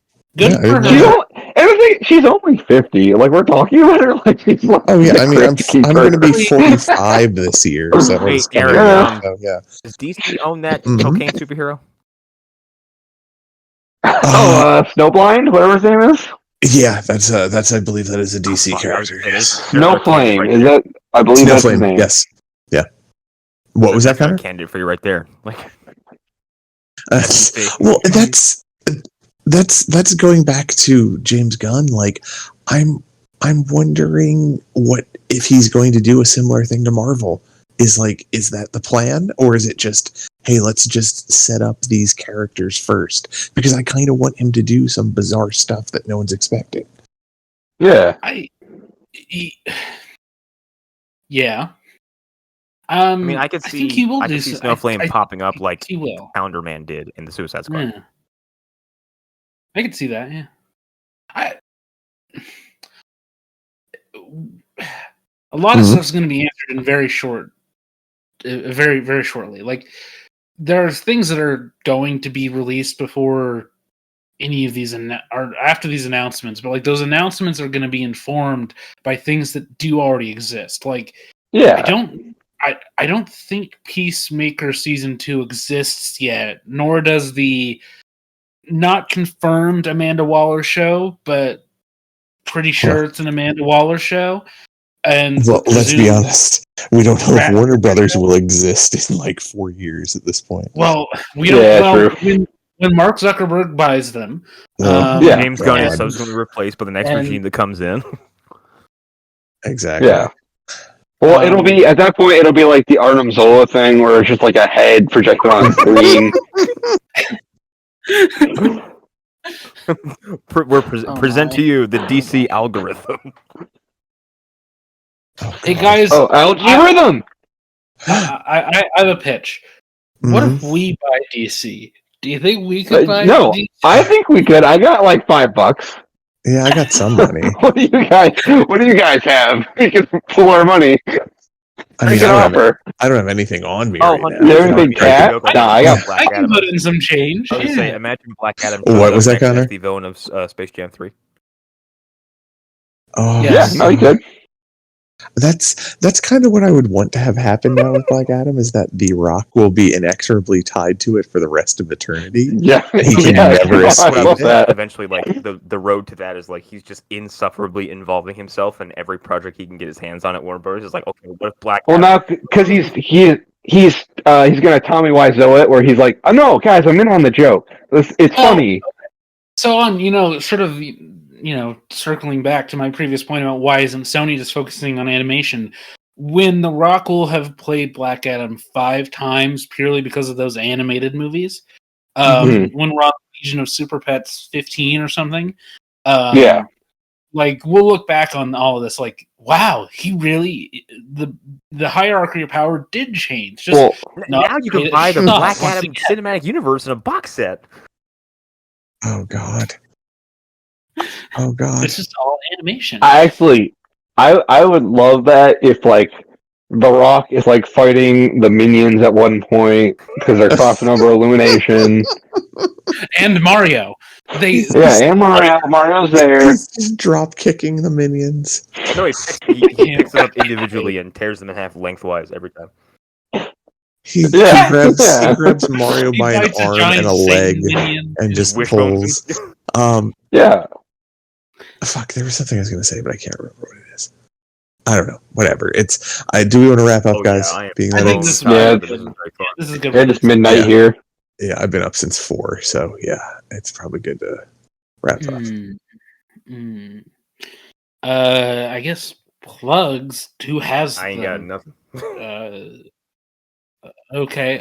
She's only 50. Like, we're talking about her like she's like. Oh yeah, I mean, I'm going to be 45 this year, so Hey, Aaron, yeah. Does DC own that cocaine superhero? Snowblind, whatever his name is. Yeah, that's I believe that is a DC character. Snowflame, is that? I believe that's his name. Yes. Yeah. What was that, Connor? Candidate for you right there. Like, well, that's going back to James Gunn. Like, I'm wondering what if he's going to do a similar thing to Marvel. Is that the plan, or is it just, hey, let's just set up these characters first? Because I kind of want him to do some bizarre stuff that no one's expecting. Yeah. Yeah. I mean, I could see Snowflame popping up like he will. Pounder Man did in the Suicide Squad. Yeah. I could see that. Yeah. A lot of stuff's going to be answered in very shortly. Like, there's things that are going to be released before any of these or after these announcements, but like those announcements are going to be informed by things that do already exist. Like, yeah, I don't think Peacemaker season 2 exists yet, nor does the not confirmed Amanda Waller show, but pretty sure it's an Amanda Waller show. And let's be honest, we don't know if Warner Brothers will exist in like 4 years at this point. Well, we don't know when Mark Zuckerberg buys them. James Gunn is subsequently replaced by the next regime that comes in. Exactly. Yeah. Well, it'll be at that point. It'll be like the Arnim Zola thing, where it's just like a head projected on a screen. Present to you the DC algorithm. Hey guys! Algorithm. I have a pitch. What if we buy DC? Do you think we could buy? No, DC? I think we could. I got like $5. Yeah, I got some money. What do you guys have? We can pull our money. I mean, I don't have anything on me right now. Everything cat? I can put in some change. I was gonna say, imagine Black Adam. What was that, Connor? The villain of Space Jam 3. Oh, yeah, no, you could. That's kind of what I would want to have happen now with Black Adam, is that The Rock will be inexorably tied to it for the rest of eternity. Yeah, he can never escape that. Eventually, like the road to that is like he's just insufferably involving himself in every project he can get his hands on at Warner Bros. It's like, okay, what if Black Adam? Well, now because he's gonna Tommy Wiseau it, where he's like, oh no, guys, I'm in on the joke. It's funny. So on, sort of. Circling back to my previous point about why isn't Sony just focusing on animation, when The Rock will have played Black Adam 5 times purely because of those animated movies. When we're on Legion of Super Pets 15 or something. Like, we'll look back on all of this like, wow, he really, the hierarchy of power did change. Now you can buy the Black Adam cinematic universe in a box set. Oh, God. Oh God! This is all animation. I would love that if like The Rock is like fighting the Minions at one point because they're crossing over Illumination. And Mario. And Mario's there. He's just drop kicking the Minions. No, he picks them up individually and tears them in half lengthwise every time. He grabs Mario by an arm and a leg and just pulls. Yeah. Fuck, there was something I was going to say, but I can't remember what it is. I don't know. Whatever. Do we want to wrap up, guys? I think this is very fun. This is good. It's midnight here. Yeah, I've been up since 4, so yeah, it's probably good to wrap up. I guess plugs. Who has? I ain't got nothing. Okay.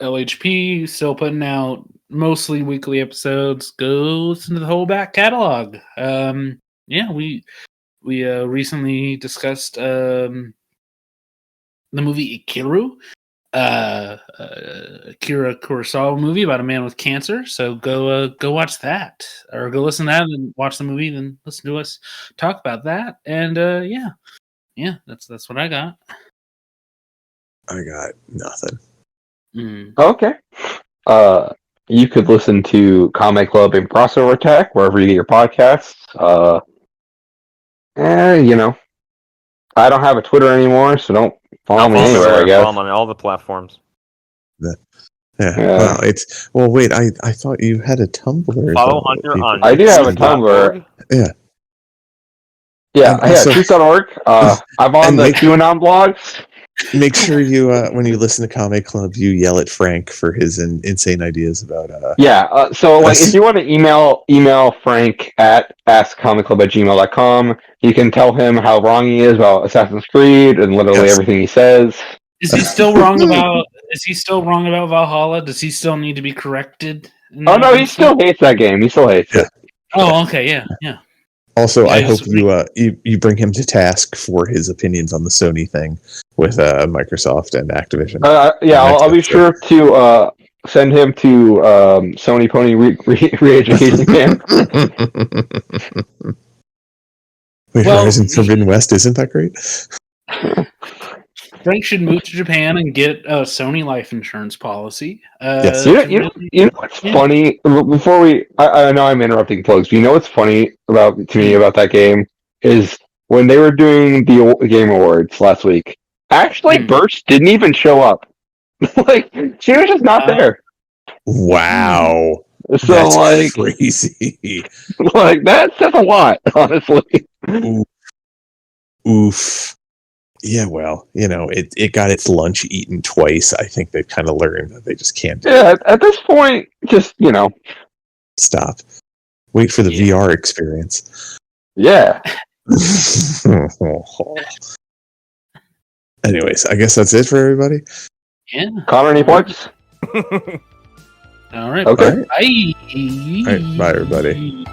LHP still putting out mostly weekly episodes. Go listen to the whole back catalog. We recently discussed the movie Ikiru. Akira Kurosawa movie about a man with cancer. So go watch that, or go listen to that and watch the movie, then listen to us talk about that. And yeah, that's what I got. I got nothing. Okay. You could listen to Comic Club and Crossover Attack wherever you get your podcasts. I don't have a Twitter anymore, so don't follow me anywhere, I guess. Follow on all the platforms. Yeah. Well, wait. I thought you had a Tumblr. Follow Hunter on. I do have a Tumblr. Yeah. Yeah. Truth.org. I'm on the QAnon blogs. Make sure you, when you listen to Comic Club, you yell at Frank for his insane ideas about. So if you want to email Frank at askcomicclub@gmail.com. You can tell him how wrong he is about Assassin's Creed and literally everything he says. Is he still wrong about? Is he still wrong about Valhalla? Does he still need to be corrected? Oh no, he still hates that game. He still hates it. Oh, okay, yeah. Also, I hope you bring him to task for his opinions on the Sony thing with Microsoft and Activision. I'll be sure to send him to Sony Pony re-education camp. Wait, Horizon Forbidden West isn't that great? Frank should move to Japan and get a Sony life insurance policy. Yes. You know what's funny? Before I know I'm interrupting plugs, but you know what's funny about that game is when they were doing the Game Awards last week. Actually, Burst didn't even show up. Like she was just not there. Wow. So that's crazy. Like that says a lot, honestly. Oof. Yeah, well, it got its lunch eaten twice. I think they've kind of learned that they just can't do it. Yeah, at this point, just, Stop. Wait for the VR experience. Yeah. Anyways, I guess that's it for everybody. Yeah. Connor, any plugs? All right. Okay. Bye. All right, bye, everybody.